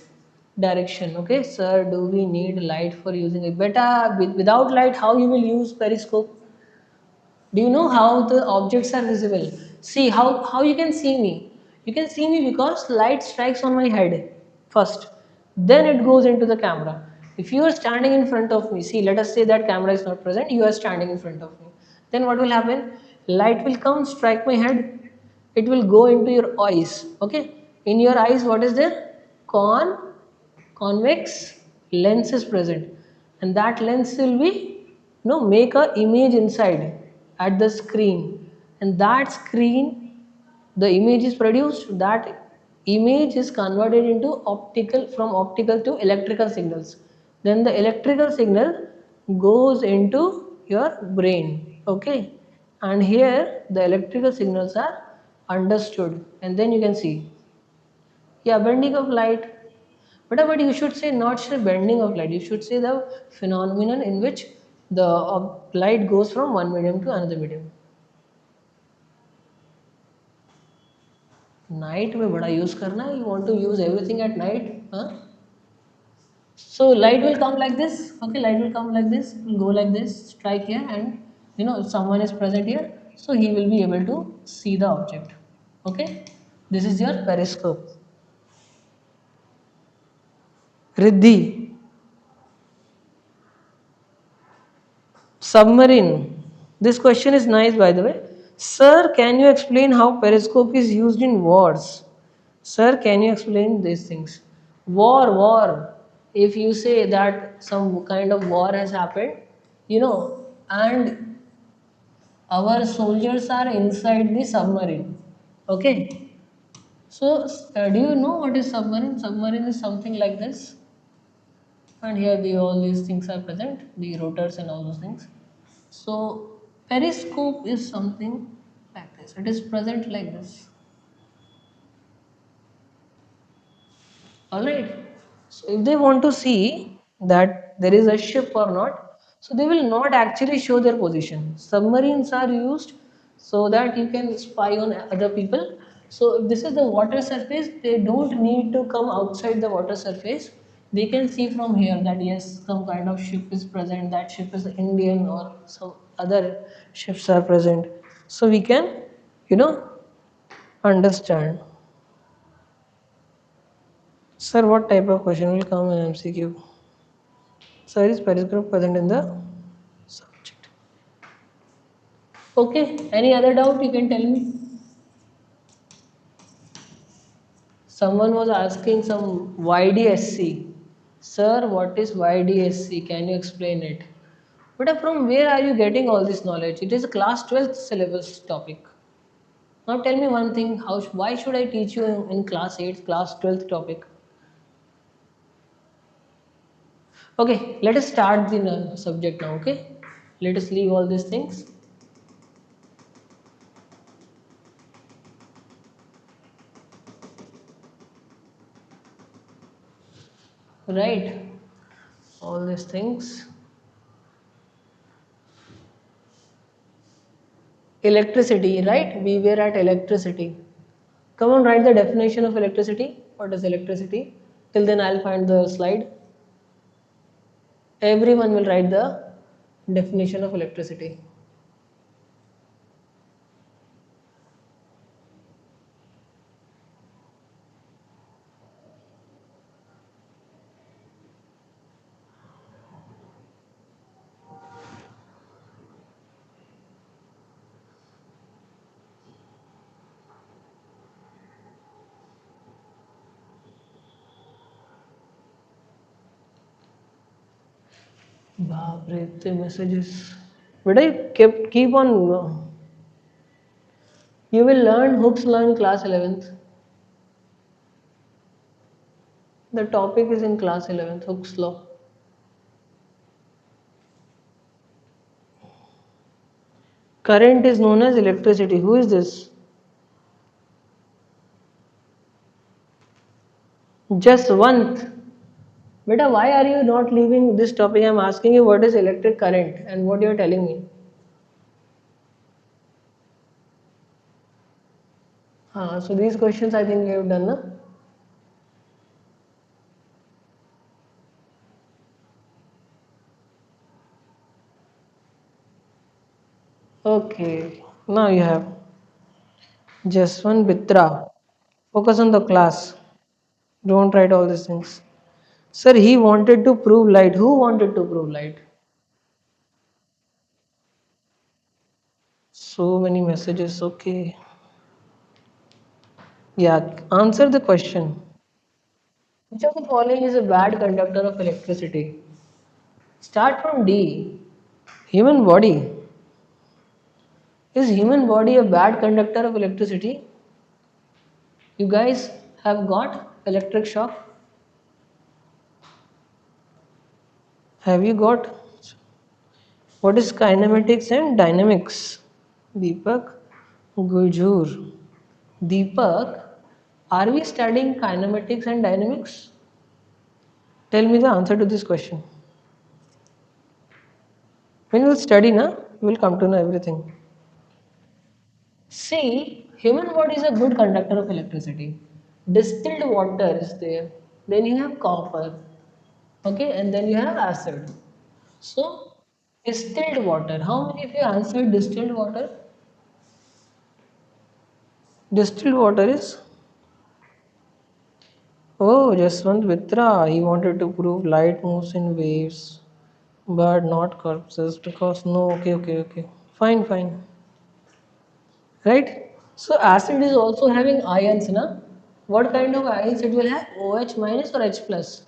direction. Okay, sir, do we need light for using it? Beta, without light, how you will use periscope? Do you know how the objects are visible? See how you can see me. You can see me because light strikes on my head first. Then it goes into the camera. If you are standing in front of me, see, let us say that camera is not present, you are standing in front of me. Then what will happen? Light will come, strike my head. It will go into your eyes. Okay? In your eyes, what is there? Convex lens is present, and that lens will be make a image inside at the screen, and that screen, the image is produced, that image is converted into optical, from optical to electrical signals. Then the electrical signal goes into your brain. Okay, and here the electrical signals are understood, and then you can see, yeah, bending of light. But you should say not say bending of light. You should say the phenomenon in which the light goes from one medium to another medium. Night में बड़ा use करना है. You want to use everything at night, huh? So light will come like this. Okay, light will come like this. It will go like this, strike here, and if someone is present here, so he will be able to see the object. Okay, this is your periscope. Riddhi. Submarine. This question is nice, by the way. Sir, can you explain how periscope is used in wars? Sir, can you explain these things? War. If you say that some kind of war has happened, and our soldiers are inside the submarine. Okay. So, do you know what is submarine? Submarine is something like this. And here all these things are present, the rotors and all those things. So periscope is something like this. It is present like this. Alright. So if they want to see that there is a ship or not, so they will not actually show their position. Submarines are used so that you can spy on other people. So if this is the water surface, they don't need to come outside the water surface. They can see from here that yes, some kind of ship is present, that ship is Indian or some other ships are present. So we can, understand. Sir, what type of question will come in MCQ? Sir, is periscope present in the subject? Okay, any other doubt you can tell me? Someone was asking some YDSC. Sir, what is YDSC? Can you explain it? But from where are you getting all this knowledge? It is a class 12th syllabus topic. Now tell me one thing, why should I teach you in class 8th, class 12th topic? Okay, let us start the subject now, okay? Let us leave all these things. Right, all these things. Electricity, right? We were at electricity. Come on, write the definition of electricity. What is electricity? Till then, I'll find the slide. Everyone will write the definition of electricity. Baap re, the messages. But I keep on. You will learn Hooke's law in class 11th. The topic is in class 11th, Hooke's law. Current is known as electricity. Who is this? Just one. Beta, why are you not leaving this topic? I'm asking you what is electric current and what you're telling me. So these questions I think we have done, na? Okay, now you have Jaswant Bitra. Focus on the class. Don't write all these things. Sir, he wanted to prove light. Who wanted to prove light? So many messages. Okay. Yeah, answer the question. Which of the following is a bad conductor of electricity? Start from D. Human body. Is human body a bad conductor of electricity? You guys have got electric shock? Have you got? What is kinematics and dynamics? Deepak Gujur. Deepak, are we studying kinematics and dynamics? Tell me the answer to this question. When we'll study, na, we'll come to know everything. See, human body is a good conductor of electricity. Distilled water is there. Then you have copper. Okay, and then you have acid. So, distilled water. How many of you answered distilled water? Distilled water is, oh, Jaswant Mitra. He wanted to prove light moves in waves, but not corpses because no. Okay, okay, okay. Fine, fine. Right? So acid is also having ions, na? What kind of ions it will have? OH minus or H plus?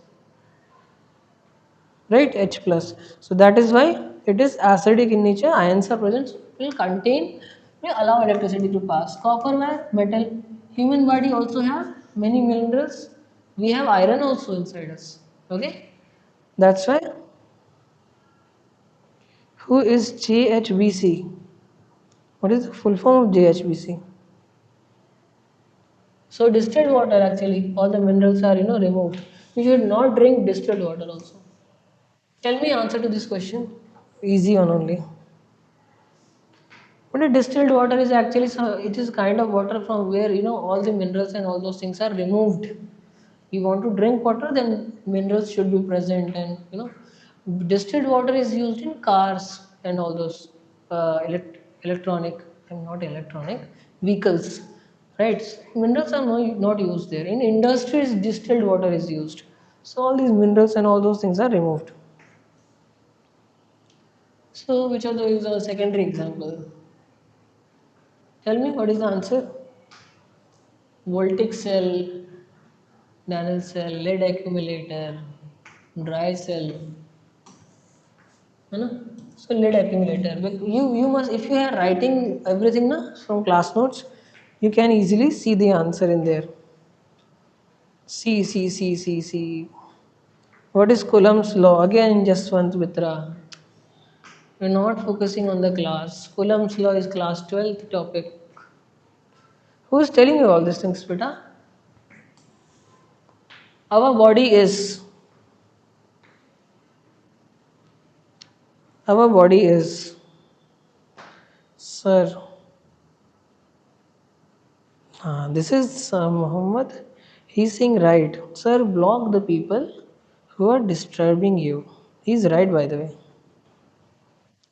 Right? H plus. So that is why it is acidic in nature. Ions are present. So it will contain, will allow electricity to pass. Copper wire, metal. Human body also have many minerals. We have iron also inside us. Okay? That's why. Who is JHBC? What is the full form of JHBC? So distilled water actually, all the minerals are removed. You should not drink distilled water also. Tell me answer to this question. Easy one only. But a distilled water is actually it is kind of water from where all the minerals and all those things are removed. You want to drink water, then minerals should be present, and distilled water is used in cars and all those electronic and not electronic vehicles, right? So minerals are not used there. In industries, distilled water is used. So all these minerals and all those things are removed. So which of those is a secondary example? Tell me what is the answer? Voltaic cell, nano cell, lead accumulator, dry cell. है ना? So lead accumulator. But you must, if you are writing everything na from class notes, you can easily see the answer in there. See. What is Coulomb's law? Again, Jaswant Mitra. We're not focusing on the class. Coulomb's law is class 12th topic. Who is telling you all these things, beta? Our body is. Our body is. Sir. This is Muhammad. He's saying right. Sir, block the people who are disturbing you. He's right, by the way.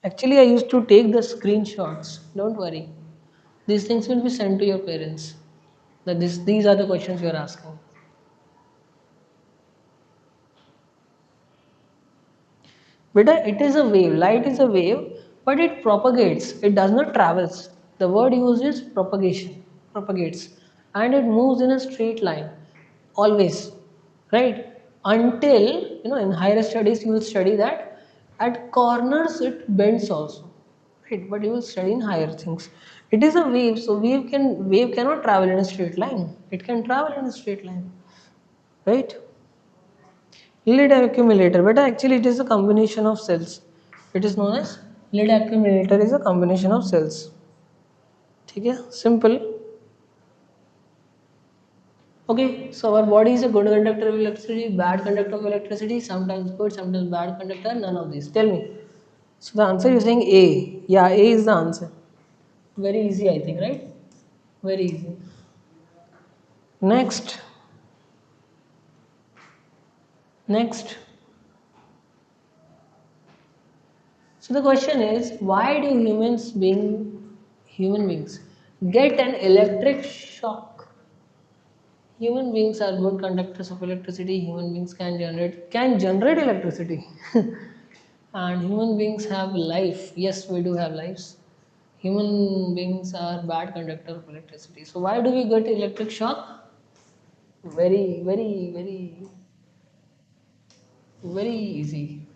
Actually, I used to take the screenshots. Don't worry. These things will be sent to your parents. These are the questions you are asking. Beta, it is a wave. Light is a wave, but it propagates. It does not travels. The word used is propagation. Propagates. And it moves in a straight line. Always. Right? Until, in higher studies you will study that at corners it bends also. Right? But you will study in higher things. It is a wave, so wave cannot travel in a straight line. It can travel in a straight line. Right? Lead accumulator, but actually it is a combination of cells. It is known as lead accumulator is a combination of cells. ठीक है, simple. Okay, so our body is a good conductor of electricity, bad conductor of electricity, sometimes good, sometimes bad conductor, none of these. Tell me. So the answer you're saying A. Yeah, A is the answer. Very easy, I think, right? Very easy. Next. Next. So the question is, why do human beings get an electric shock? Human beings are good conductors of electricity. Human beings can generate electricity, and human beings have life. Yes, we do have lives. Human beings are bad conductor of electricity. So why do we get electric shock? Very, very, very, very easy.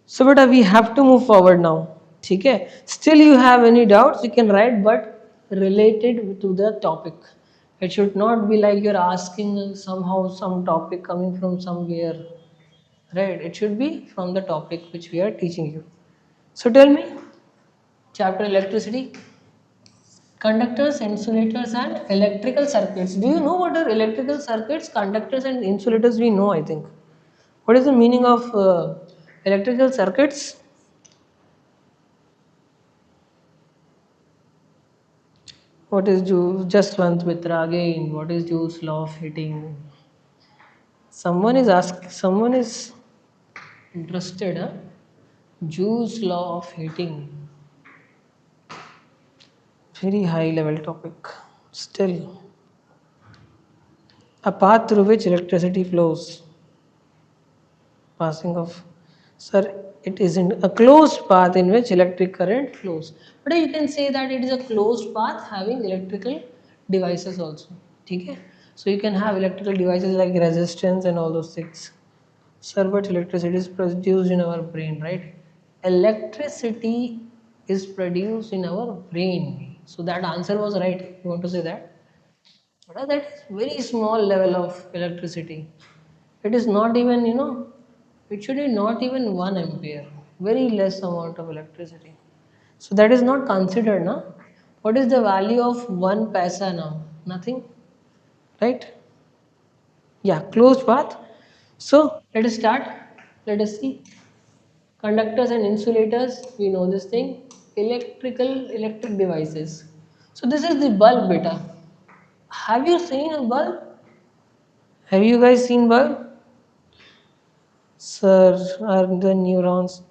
So beta, we have to move forward now. Okay, still you have any doubts you can write, but related to the topic. It should not be like you're asking somehow some topic coming from somewhere, right? It should be from the topic which we are teaching you. So tell me, chapter electricity, conductors, insulators and electrical circuits. Do you know what are electrical circuits? Conductors and insulators we know, I think. What is the meaning of electrical circuits? What is Jaswant Mitra again? What is Joule's law of heating? Someone is interested, huh? Joule's law of heating. Very high level topic. Still, a path through which electricity flows. Passing of, sir, it isn't a closed path in which electric current flows. But you can say that it is a closed path having electrical devices also. Okay? So you can have electrical devices like resistance and all those things. Sir, but electricity is produced in our brain, right? Electricity is produced in our brain. So that answer was right. You want to say that? But that is very small level of electricity. It is not even, it should be not even 1 ampere. Very less amount of electricity. So that is not considered, na? What is the value of 1 paisa now? Nothing, right? Yeah, closed path. So let us start. Let us see. Conductors and insulators, we know this thing. Electric devices. So this is the bulb, beta. Have you seen a bulb? Have you guys seen bulb? Sir, are the neurons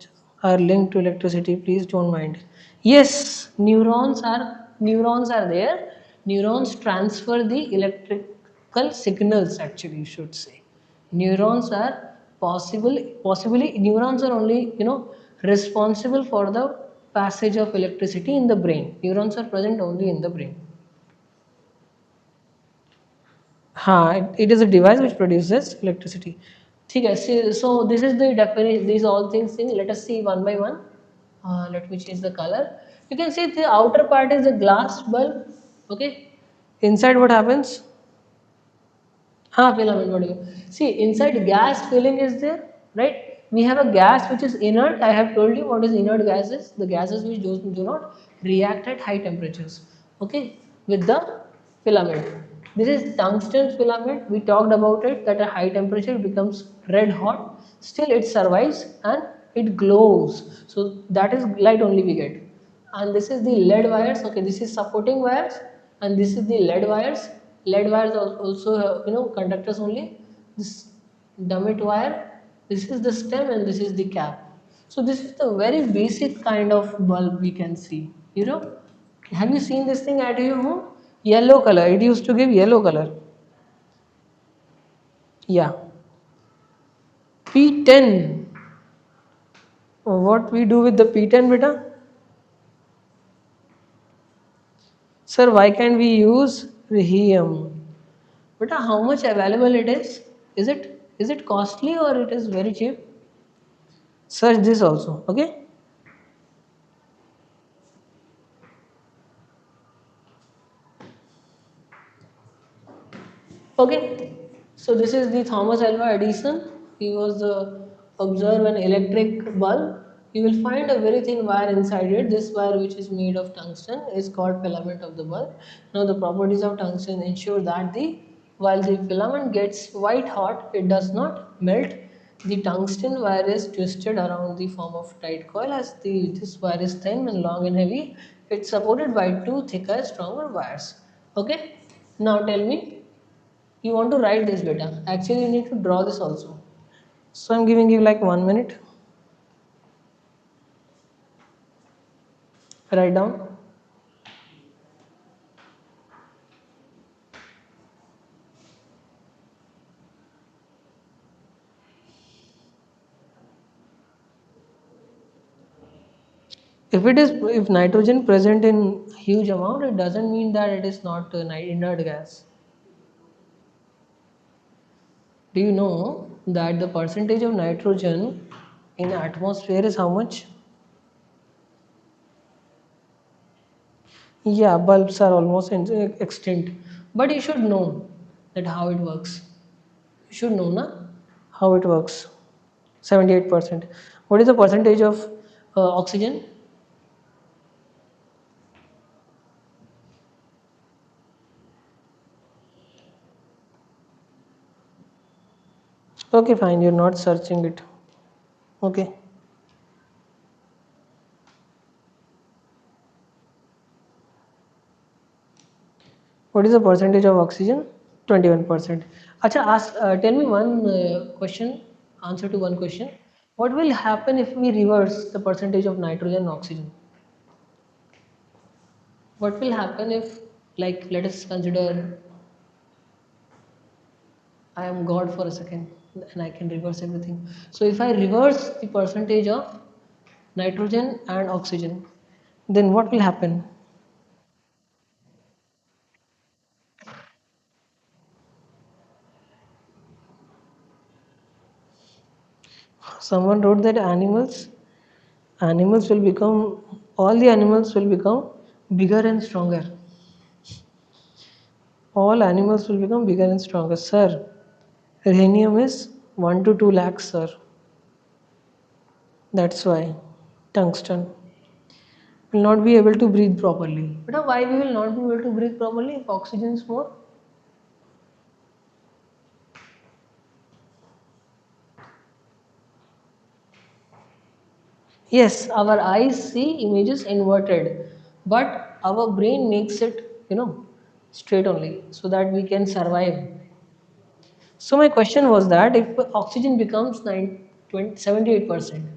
are linked to electricity? Please don't mind. Yes, neurons are there. Neurons transfer the electrical signals. Actually, you should say, neurons are possibly neurons are only responsible for the passage of electricity in the brain. Neurons are present only in the brain. It is a device which produces electricity. Okay, so this is the definition. These all things. Let us see one by one. Let me change the color. You can see the outer part is a glass bulb. Okay. Inside what happens? Filament. What do you see? Inside gas filling is there, right? We have a gas which is inert. I have told you what is inert gases. The gases which do not react at high temperatures. Okay, with the filament. This is tungsten filament. We talked about it that at high temperature it becomes red hot. Still it survives and it glows. So that is light only we get. And this is the lead wires. Okay, this is supporting wires and this is the lead wires. Lead wires also conductors only. This dummit wire, this is the stem and this is the cap. So this is the very basic kind of bulb we can see. Have you seen this thing at your home? Yellow color, it used to give yellow color. Yeah. P10. What we do with the P10, beta? Sir, why can't we use rhenium? But how much available it is? Is it costly or it is very cheap? Search this also. Okay. Okay. So this is the Thomas Alva Edison. He was the observe an electric bulb you will find a very thin wire inside it. This wire, which is made of tungsten, is called filament of the bulb. Now, the properties of tungsten ensure that while the filament gets white hot, it does not melt. The tungsten wire is twisted around the form of tight coil. As this wire is thin and long and heavy, it's supported by two thicker, stronger wires. Okay. Now tell me, you want to write this beta. Actually, you need to draw this also. So I'm giving you like 1 minute. Write down. If nitrogen present in huge amount, it doesn't mean that it is not inert gas. Do you know that the percentage of nitrogen in atmosphere is how much? Yeah, bulbs are almost extinct. But you should know that how it works. You should know na how it works. 78%. What is the percentage of oxygen? Okay, fine. You're not searching it. Okay. What is the percentage of oxygen? 21%. Acha, tell me one question, answer to one question. What will happen if we reverse the percentage of nitrogen and oxygen? What will happen if, like, let us consider I am God for a second and I can reverse everything. So, if I reverse the percentage of nitrogen and oxygen, then what will happen? Someone wrote that animals will become, all the animals will become bigger and stronger. All animals will become bigger and stronger. Sir, rhenium is 1 to 2 lakhs, sir. That's why tungsten will not be able to breathe properly. But why we will not be able to breathe properly if oxygen is more? Yes, our eyes see images inverted, but our brain makes it, straight only so that we can survive. So my question was that if oxygen becomes 78%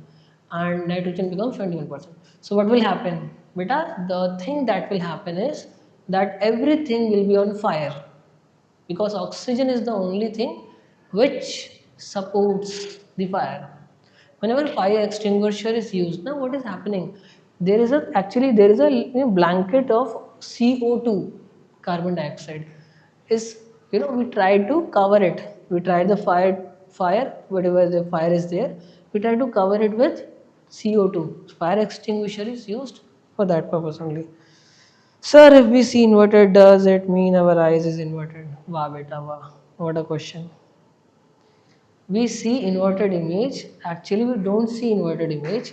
and nitrogen becomes 21%, so what will happen? Beta, the thing that will happen is that everything will be on fire because oxygen is the only thing which supports the fire. Whenever fire extinguisher is used, now what is happening? There is a blanket of CO2, carbon dioxide. Is we try to cover it. We try the fire whatever the fire is there. We try to cover it with CO2. Fire extinguisher is used for that purpose only. Sir, if we see inverted, does it mean our eyes is inverted? Wow, beta, wow. What a question. We see inverted image. Actually, we don't see inverted image.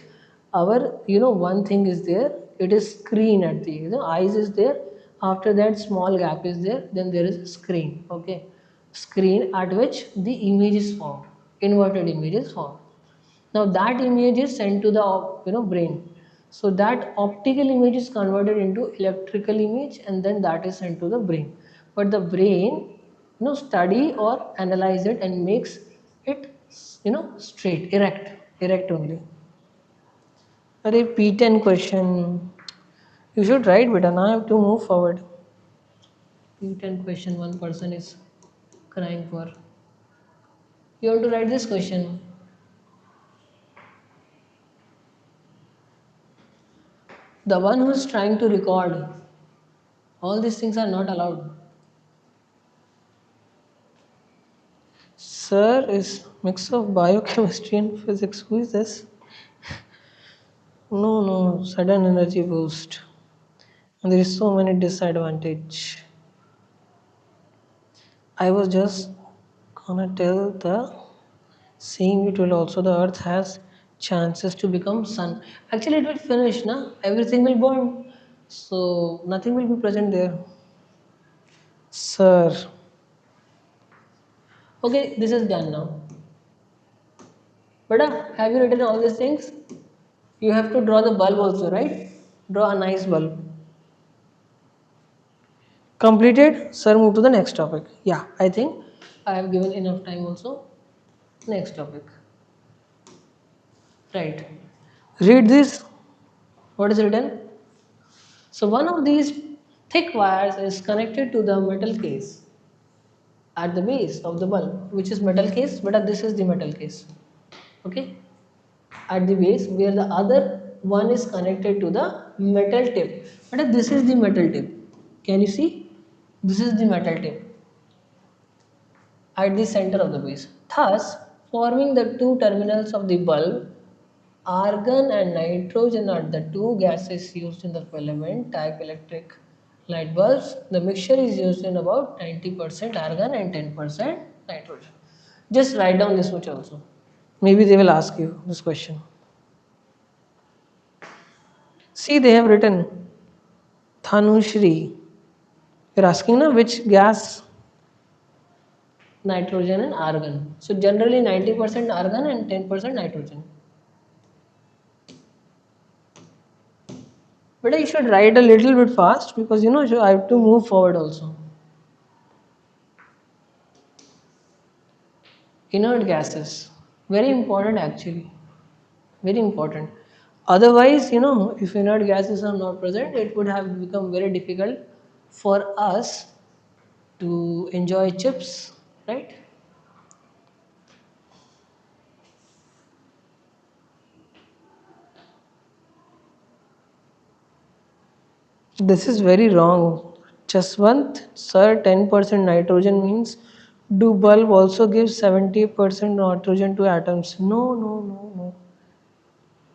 Our, one thing is there. It is screen at the, eyes is there. After that, small gap is there. Then there is a screen. Okay, screen at which the image is formed. Inverted image is formed. Now that image is sent to the brain. So that optical image is converted into electrical image and then that is sent to the brain. But the brain study or analyze it and makes it straight, erect only. Arey P10 question. You should write beta. Now I have to move forward. P10 question one person is crying for. You have to write this question. The one who is trying to record, all these things are not allowed. Sir, is mix of biochemistry and physics. Who is this? No, no, sudden energy boost. And there is so many disadvantage. I was just gonna tell the same it will also the earth has chances to become sun. Actually, it will finish, na? Everything will burn. So nothing will be present there. Sir. Okay, this is done now. But have you written all these things? You have to draw the bulb also, right? Draw a nice bulb. Completed? Sir, move to the next topic. Yeah, I think I have given enough time also. Next topic. Right. Read this. What is written? So one of these thick wires is connected to the metal case at the base of the bulb, which is metal case, but this is the metal case. Okay? At the base where the other one is connected to the metal tip. But this is the metal tip. Can you see? This is the metal tip at the center of the base. Thus, forming the two terminals of the bulb, argon and nitrogen are the two gases used in the filament type electric light bulbs. The mixture is used in about 90% argon and 10% nitrogen. Just write down this much also. Maybe they will ask you this question. See, they have written Thanushri. You're asking na which gas? Nitrogen and argon. So generally 90% argon and 10% nitrogen. But I should write a little bit fast because I have to move forward also. Inert gases. Very important actually. Very important. Otherwise, if inert gases are not present, it would have become very difficult for us to enjoy chips, right? This is very wrong. Jaswant, sir, 10% nitrogen means do bulb also give 70% nitrogen to atoms? No, no, no, no.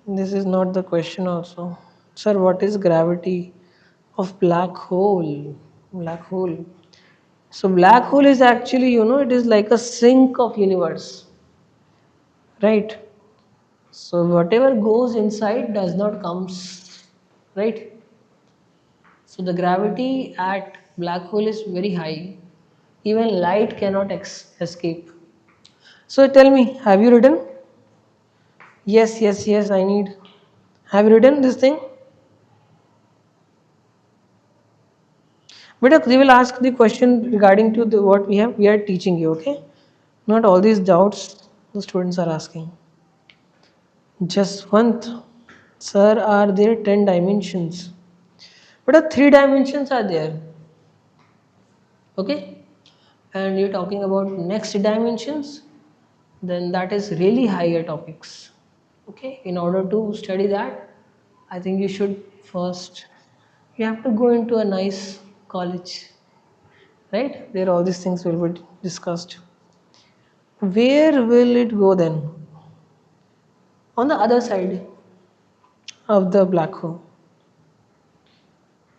This is not the question also. Sir, what is gravity of black hole? Black hole. So black hole is actually, it is like a sink of universe. Right? So whatever goes inside does not comes, right? So the gravity at black hole is very high. Even light cannot escape. So tell me, have you written? Yes, yes, yes, I need. Have you written this thing? But they will ask the question regarding to what we are teaching you, okay? Not all these doubts the students are asking. Just one, sir, are there 10 dimensions? But 3 dimensions are there, okay? And you're talking about next dimensions, then that is really higher topics. Okay, in order to study that, I think you should first you have to go into a nice college, right? There all these things will be discussed. Where will it go then? On the other side of the black hole.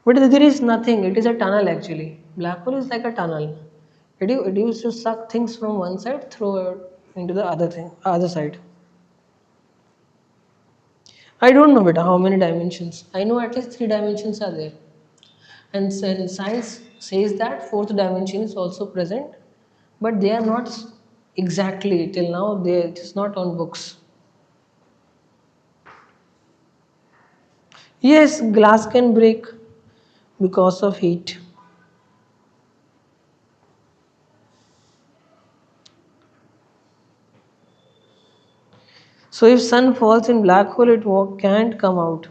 But there is nothing, it is a tunnel actually. Black hole is like a tunnel. It used to suck things from one side, throw it into the other side. I don't know beta how many dimensions. I know at least 3 dimensions are there. And science says that fourth dimension is also present, but they are not exactly till now. It is not on books. Yes, glass can break because of heat. So if sun falls in black hole, it can't come out.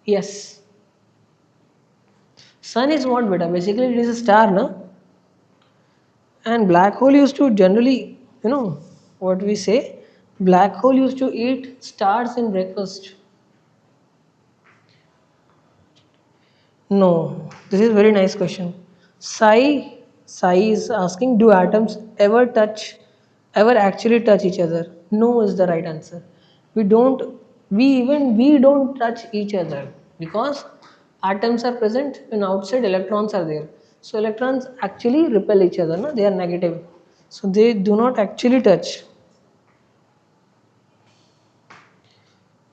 Yes. Sun is what beta? Basically, it is a star, no? And black hole used to generally, what we say, black hole used to eat stars in breakfast. No, this is very nice question. Sai is asking, do atoms ever actually touch each other? No is the right answer. We don't, we don't touch each other because atoms are present and outside electrons are there. So electrons actually repel each other, no? They are negative. So they do not actually touch.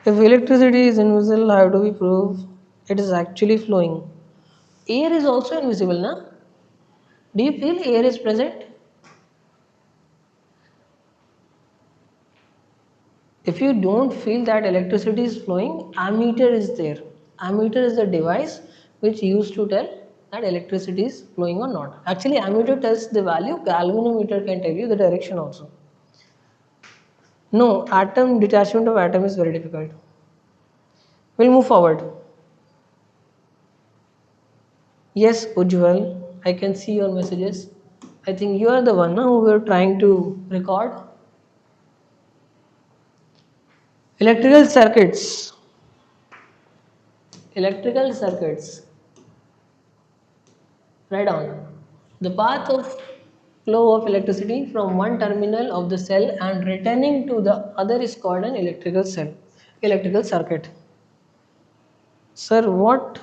If electricity is invisible, how do we prove it is actually flowing? Air is also invisible, na? Do you feel air is present? If you don't feel that electricity is flowing, ammeter is there. Ammeter is the device which used to tell that electricity is flowing or not. Actually, ammeter tells the value, galvanometer can tell you the direction also. No, atom detachment of atom is very difficult. We'll move forward. Yes, Ujjwal, I can see your messages. I think you are the one who were trying to record. Electrical circuits. Electrical circuits. Write down. The path of flow of electricity from one terminal of the cell and returning to the other is called an electrical circuit. Sir, what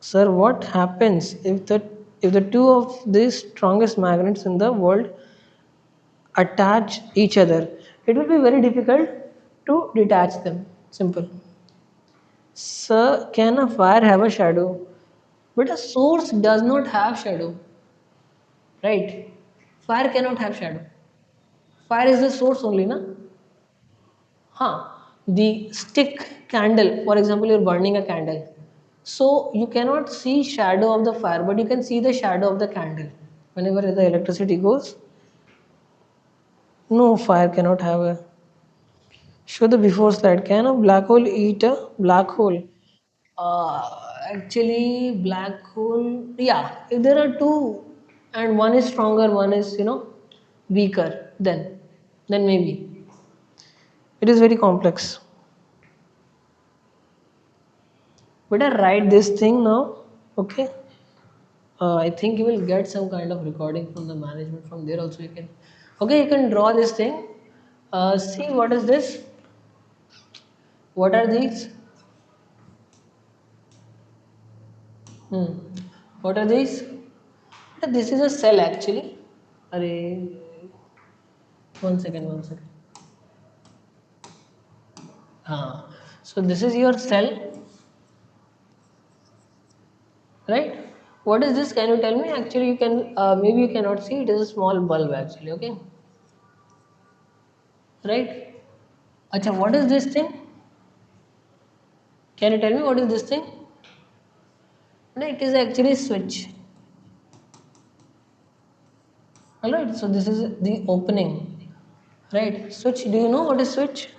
Sir, what happens if the two of these strongest magnets in the world attach each other? It will be very difficult to detach them. Simple. Sir, can a fire have a shadow? But a source does not have shadow, right? Fire cannot have shadow. Fire is the source only, na? Huh. The stick candle, for example, you're burning a candle. So you cannot see shadow of the fire, but you can see the shadow of the candle. Whenever the electricity goes, no, fire cannot have a. Show the before slide. Can a black hole eat a black hole? Actually, black hole. Yeah, if there are two, and one is stronger, one is weaker, then maybe it is very complex. But I write this thing now. Okay. I think you will get some kind of recording from the management. From there also you can. Okay, you can draw this thing. See what is this? What are these? Hmm. What are these? This is a cell actually. Array. One second, one second. So this is your cell, right? What is this? Can you tell me? Actually, you can maybe you cannot see. It is a small bulb actually. Okay, right? Acha, what is this thing? Can you tell me what is this thing? No, it is actually switch. Alright, so this is the opening, right? Switch. Do you know what is switch?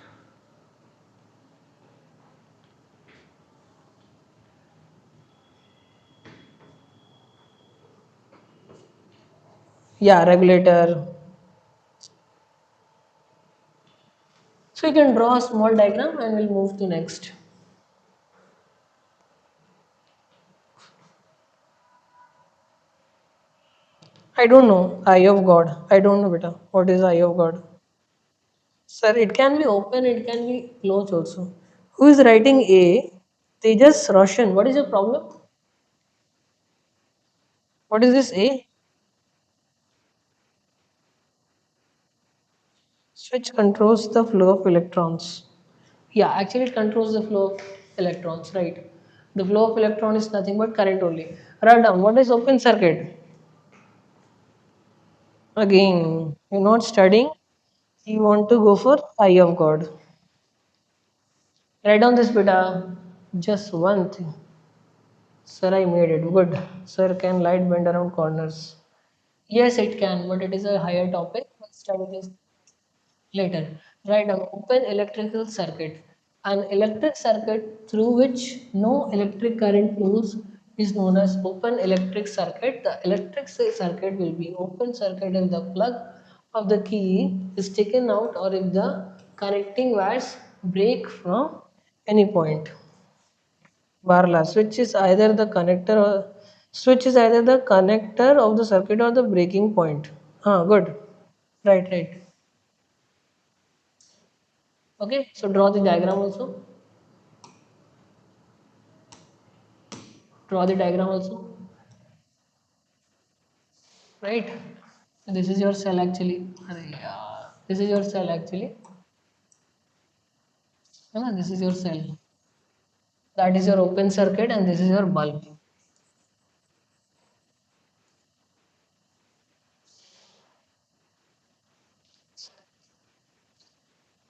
Yeah, regulator. So you can draw a small diagram and we'll move to next. I don't know. Eye of God. I don't know, beta. What is eye of God? Sir, it can be open, it can be closed also. Who is writing A? Tejas Roshan. What is your problem? What is this A? Switch controls the flow of electrons. Yeah, actually it controls the flow of electrons, right? The flow of electron is nothing but current only. Write down. What is open circuit? Again, you're not studying. You want to go for eye of God. Write down this beta. Just one thing. Sir, I made it. Good. Sir, can light bend around corners? Yes, it can, but it is a higher topic. We'll study this later. Write down open electrical circuit. An electric circuit through which no electric current flows is known as open electric circuit. The electric circuit will be open circuit if the plug of the key is taken out or if the connecting wires break from any point. Barla switch is either the connector of the circuit or the breaking point. Good. Right, right. Okay, so draw the diagram also. Draw the diagram also. Right. This is your cell actually. This is your cell actually. This is your cell. That is your open circuit and this is your bulb.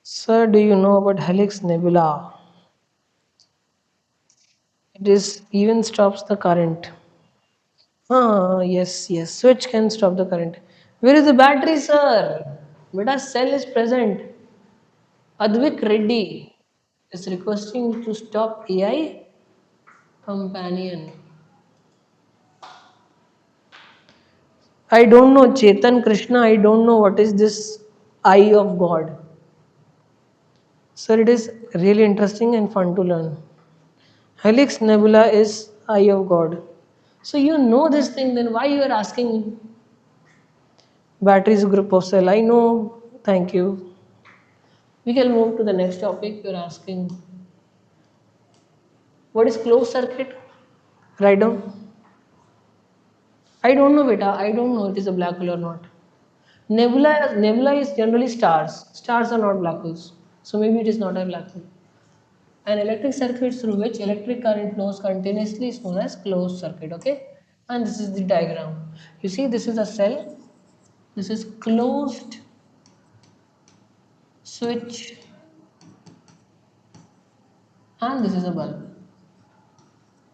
Sir, do you know about Helix nebula? It is even stops the current. Ah, yes, yes. Switch can stop the current. Where is the battery, sir? Beta cell is present. Advik Reddy is requesting to stop AI companion. I don't know, Chetan Krishna. I don't know what is this eye of God. Sir, it is really interesting and fun to learn. Helix nebula is eye of God. So you know this thing, then why you are asking batteries group of cell? I know. Thank you. We can move to the next topic. You're asking what is closed circuit? Write down. I don't know, beta. I don't know it is a black hole or not. Nebula is generally stars. Stars are not black holes. So maybe it is not a black hole. An electric circuit through which electric current flows continuously is known as closed circuit. Okay, and this is the diagram. You see, this is a cell. This is closed switch, and this is a bulb.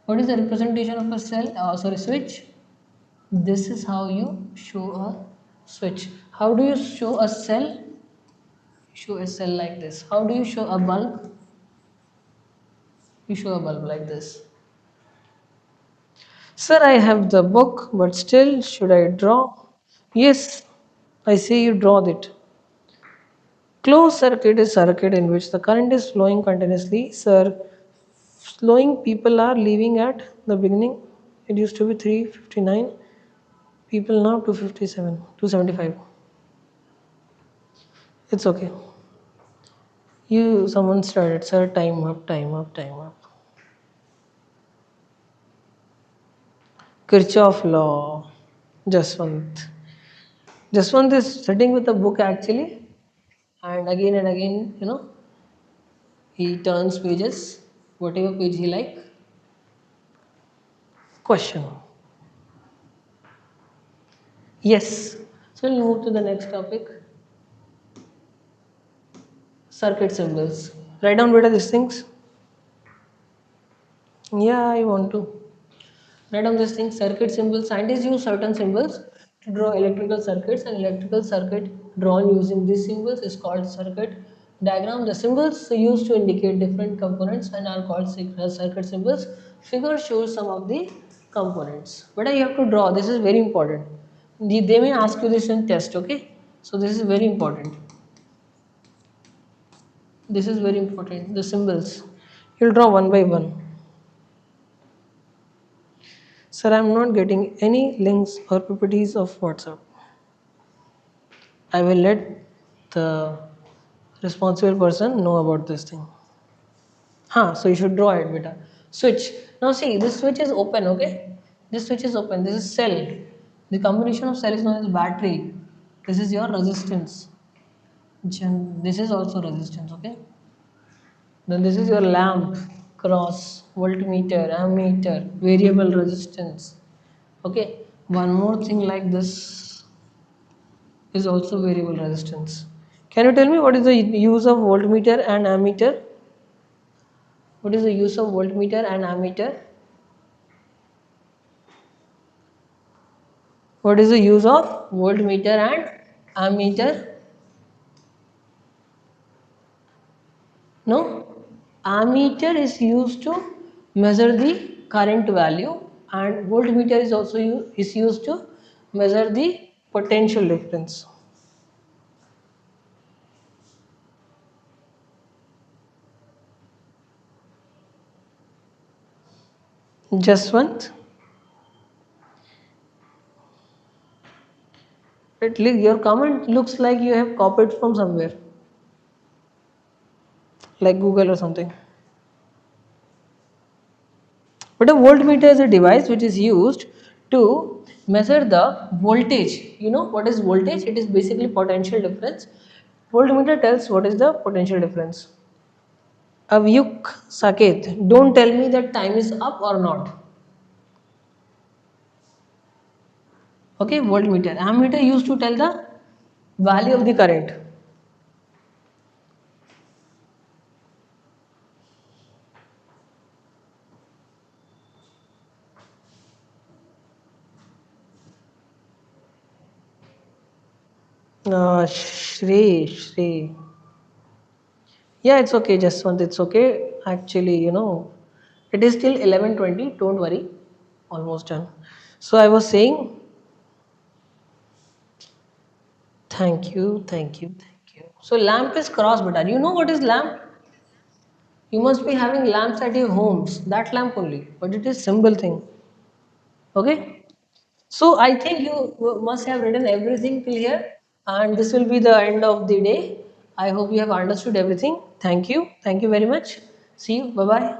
What is the representation of a cell? Sorry, switch. This is how you show a switch. How do you show a cell? Show a cell like this. How do you show a bulb? You show a bulb like this. Sir, I have the book, but still, should I draw? Yes, I say you draw it. Closed circuit is circuit in which the current is flowing continuously. Sir, flowing people are leaving at the beginning. It used to be 359. People now 257, 275. It's okay. Someone started, sir, time up, time up, time up. Kirchhoff law. Jaswant. Jaswant is sitting with a book actually, and again, he turns pages, whatever page he like. Question. Yes. So we'll move to the next topic. Circuit symbols. Write down better these things. Yeah, I want to. Write down these things. Circuit symbols. Scientists use certain symbols to draw electrical circuits, and electrical circuit drawn using these symbols is called circuit diagram. The symbols used to indicate different components and are called circuit symbols. Figure shows some of the components. But you have to draw. This is very important. They may ask you this in test. Okay. So this is very important. This is very important. The symbols. You'll draw one by one. Sir, I'm not getting any links or PPTs of WhatsApp. I will let the responsible person know about this thing. So you should draw it, beta. Switch. Now see, this switch is open, okay? This switch is open. This is cell. The combination of cell is known as battery. This is your resistance. This is also resistance, okay? Then this is your lamp, cross, voltmeter, ammeter, variable resistance. Okay, one more thing like this is also variable resistance. Can you tell me what is the use of voltmeter and ammeter? What is the use of voltmeter and ammeter? What is the use of voltmeter and ammeter? No, ammeter is used to measure the current value, and voltmeter is also is used to measure the potential difference. Jaswant, your comment looks like you have copied from somewhere, like Google or something. But a voltmeter is a device which is used to measure the voltage. You know what is voltage? It is basically potential difference. Voltmeter tells what is the potential difference. Avyuk Saket, don't tell me that time is up or not. Okay, voltmeter. Ammeter used to tell the value of the current. Shri. Yeah, it's okay, Jaswant, it's okay. Actually, it is still 11:20. Don't worry. Almost done. So I was saying, thank you. So lamp is cross, beta. You know what is lamp? You must be having lamps at your homes. That lamp only. But it is symbol thing. Okay? So I think you must have written everything till here, and this will be the end of the day. I hope you have understood everything. Thank you. Thank you very much. See you. Bye bye.